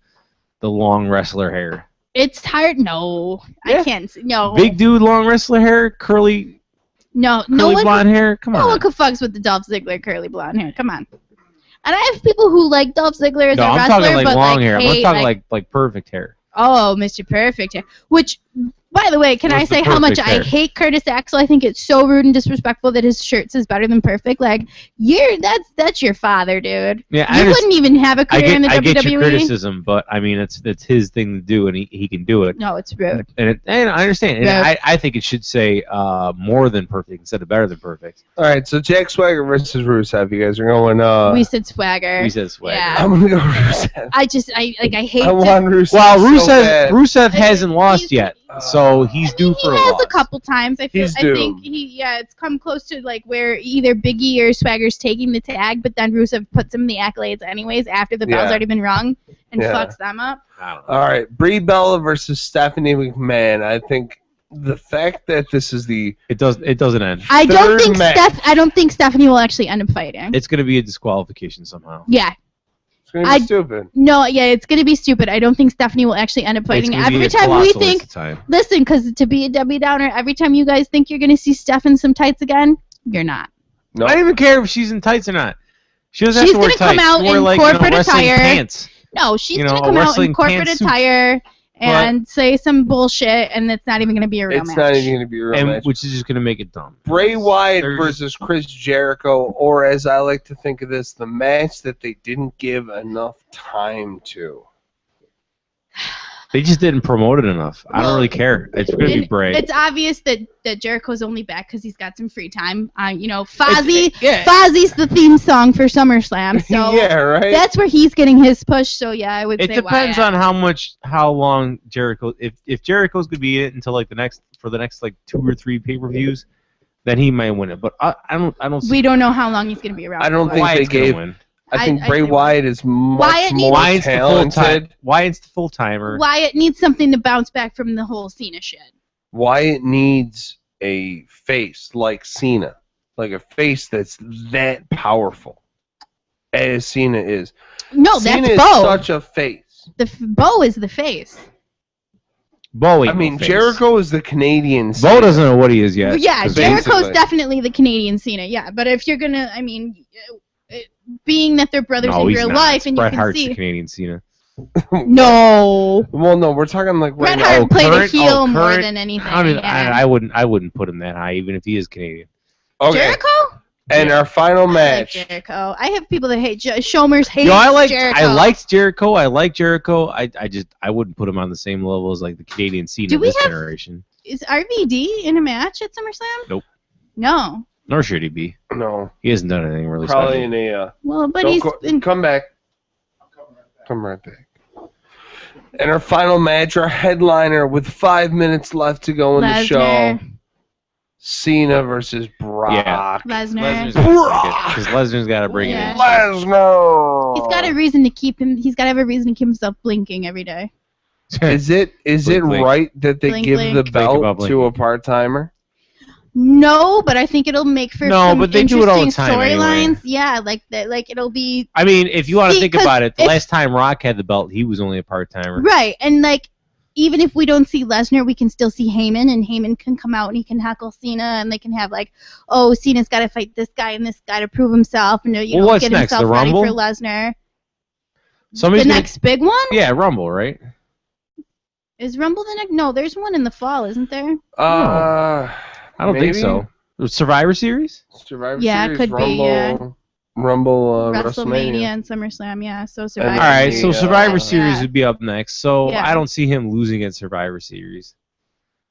long wrestler hair. It's hard. No, yeah. I can't. No. Big dude, long wrestler hair, curly. No curly blonde hair. Come on. No one could fucks with the Dolph Ziggler curly blonde hair. Come on. And I have people who like Dolph Ziggler as a wrestler, I'm talking like but long hair. hate, I'm talking like perfect hair. Oh, Mr. Perfect hair. Which, by the way, can I say how much I hate Curtis Axel? I think it's so rude and disrespectful that his shirt says better than perfect. Like, that's your father, dude. Yeah, you wouldn't even have a career in the WWE. I get your criticism, but I mean, it's his thing to do, and he can do it. No, it's rude. And I understand. And I think it should say more than perfect instead of better than perfect. All right, so Jack Swagger versus Rusev. You guys are going. We said Swagger. We said Swagger. Yeah. I'm gonna go Rusev. I hate. I want Rusev. Well, Rusev hasn't lost yet, so he's due for a loss. He has a couple times. I think it's come close to like where either Biggie or Swagger's taking the tag, but then Rusev puts him in the accolades anyways after the bell's already been rung and fucks them up. All right, Brie Bella versus Stephanie McMahon. I think the fact that this is it doesn't end. I don't think Stephanie will actually end up fighting. It's going to be a disqualification somehow. Yeah. It's going to be stupid. No, yeah, it's going to be stupid. I don't think Stephanie will actually end up fighting. Every time we think, listen, because to be a Debbie Downer, every time you guys think you're going to see Steph in some tights again, you're not. No. I don't even care if she's in tights or not. She doesn't have to wear tights. She's going to come out in corporate attire. Pants. No, she's going to come out in corporate attire and say some bullshit, and it's not even going to be a real match. It's not even going to be a real match. Which is just going to make it dumb. Bray Wyatt versus Chris Jericho, or as I like to think of this, the match that they didn't give enough time to. They just didn't promote it enough. I don't really care. It's going to be Bray. It's obvious that Jericho's only back because he's got some free time. Fozzy's the theme song for SummerSlam. So yeah, right. That's where he's getting his push. So yeah, I would say it depends on how long Jericho. If Jericho's going to be in it until like the next 2 or 3 pay-per-views, then he might win it. But I don't. We don't know how long he's going to be around. I don't think they gave. Win. I think Bray Wyatt is much more talented. Wyatt's the full-timer. Wyatt needs something to bounce back from the whole Cena shit. Wyatt needs a face like Cena. Like a face that's that powerful. As Cena is. No, Cena that's is Bo. Such a face. Bo is the face. Jericho is the Canadian Cena. Bo doesn't know what he is yet. Yeah, Jericho's definitely the Canadian Cena. Yeah, but if you're gonna, being that they're brothers in real life, and Bret you can Hart's see the Canadian Cena. No. Well, no, we're talking like Bret Hart played a heel more than anything. I wouldn't put him that high, even if he is Canadian. Okay. Jericho? And our final match. I like Jericho. I have people that hate Shomers hate Jericho. I liked Jericho. I like Jericho. I wouldn't put him on the same level as like the Canadian Cena of this generation. Is RVD in a match at SummerSlam? Nope. No. Nor should he be. No. He hasn't done anything really Probably special. in a... well, but he's... Come back. Come right back. And our final match, our headliner, with 5 minutes left to go in the show. Cena versus Brock. Yeah. Lesnar. Because Lesnar's got to bring it in. Lesnar! He's got a reason to keep him... He's got to have a reason to keep himself blinking every day. Is it right that they give the belt to a part-timer? No, but I think it'll make for some but they do it all the time storylines. Anyway. Yeah, like it'll be. I mean, if you want to think about it, the last time Rock had the belt, he was only a part-timer. Right, and even if we don't see Lesnar, we can still see Heyman, and Heyman can come out and he can heckle Cena, and they can have Cena's got to fight this guy and this guy to prove himself, and get himself ready for Lesnar. Next big one? Yeah, Rumble, right? Is Rumble the next? No, there's one in the fall, isn't there? I don't think so. Survivor Series? Survivor Series, could Rumble, be, yeah. Rumble, WrestleMania and SummerSlam, yeah. So Survivor All right, so Survivor Series would be up next. So I don't see him losing at Survivor Series.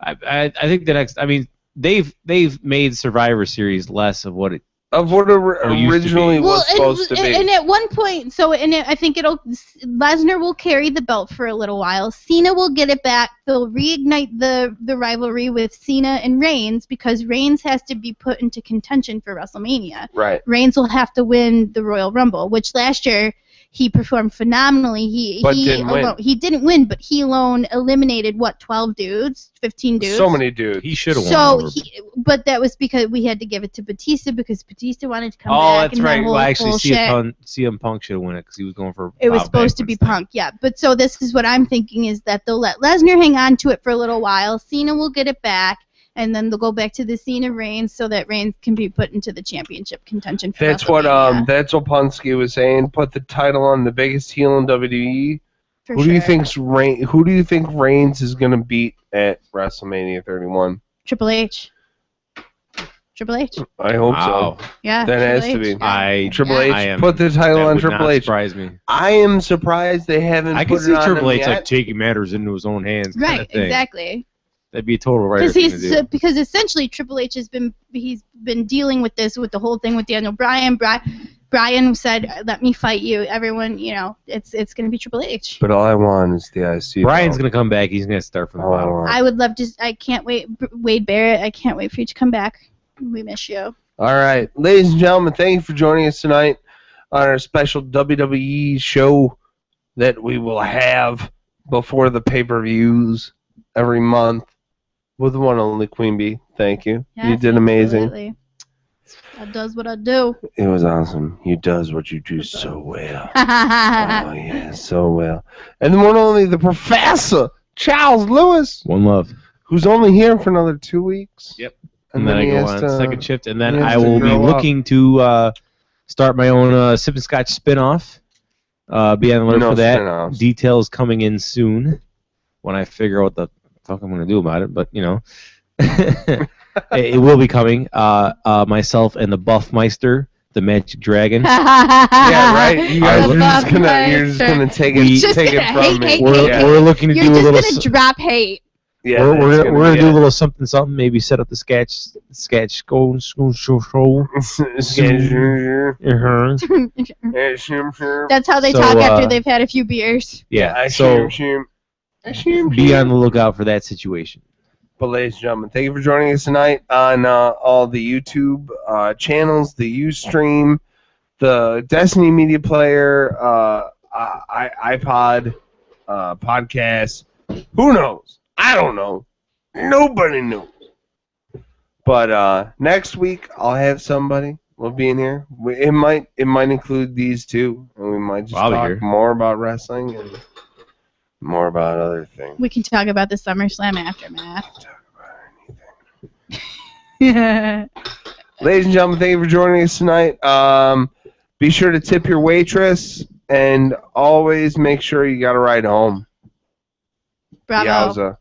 I think the next... I mean, they've made Survivor Series less of what it originally was supposed to be. And at one point, I think Lesnar will carry the belt for a little while. Cena will get it back. They'll reignite the rivalry with Cena and Reigns because Reigns has to be put into contention for WrestleMania. Right. Reigns will have to win the Royal Rumble, which last year he performed phenomenally. He didn't win, but he alone eliminated 12 dudes, 15 dudes. So many dudes. He should have won. But that was because we had to give it to Batista because Batista wanted to come back. Oh, that's right. Well, actually, CM Punk should have won it because he was going for. It was supposed to be Punk, yeah. But so this is what I'm thinking is that they'll let Lesnar hang on to it for a little while. Cena will get it back. and then they'll go back to the scene of Reigns so that Reigns can be put into the championship contention. For that's what Punske was saying. Put the title on the biggest heel in WWE. Who do you think Reigns is gonna beat at WrestleMania 31? Triple H. I hope so. Yeah. That has to be. Triple H. Put the title on Triple H. Surprise me. I am surprised they haven't. I can see Triple H like taking matters into his own hands. Right. Exactly. That'd be a total writer thing to do. Because essentially Triple H has been dealing with this with the whole thing with Daniel Bryan. Bryan said, "Let me fight you." Everyone, it's going to be Triple H. But all I want is the IC. Bryan's going to come back. He's going to start from the bottom. I would love to. I can't wait. Wade Barrett, I can't wait for you to come back. We miss you. All right, ladies and gentlemen, thank you for joining us tonight on our special WWE show that we will have before the pay-per-views every month with the one and only Queen Bee. Thank you. Yes, you did amazing. Absolutely. That does what I do. It was awesome. You does what you do so well. Oh, yeah, so well. And the one and only the Professor, Charles Lewis. One love. Who's only here for another 2 weeks. Yep. And then I go on second shift, and then I will be looking to start my own Sip and Scotch spinoff. Be on the alert for that. Spin-offs. Details coming in soon when I figure out what the fuck I'm going to do about it. But, it will be coming. Myself and the Buffmeister, the Magic Dragon. Yeah, right. You guys you're just gonna take it from me. We're looking to do a little. You're just gonna drop hate. Yeah, we're gonna do a little something. Maybe set up the sketch show. That's how they talk after they've had a few beers. Yeah. So be on the lookout for that situation. But ladies and gentlemen, thank you for joining us tonight on all the YouTube channels, the Ustream, the Destiny Media Player, iPod, podcast. Who knows? I don't know. Nobody knows. But next week I'll have somebody. We'll be in here. It might include these two, and we might just talk more about wrestling and more about other things. We can talk about the SummerSlam aftermath. Talk about anything. Ladies and gentlemen, thank you for joining us tonight. Be sure to tip your waitress, and always make sure you got a ride home. Bravo. Yowza.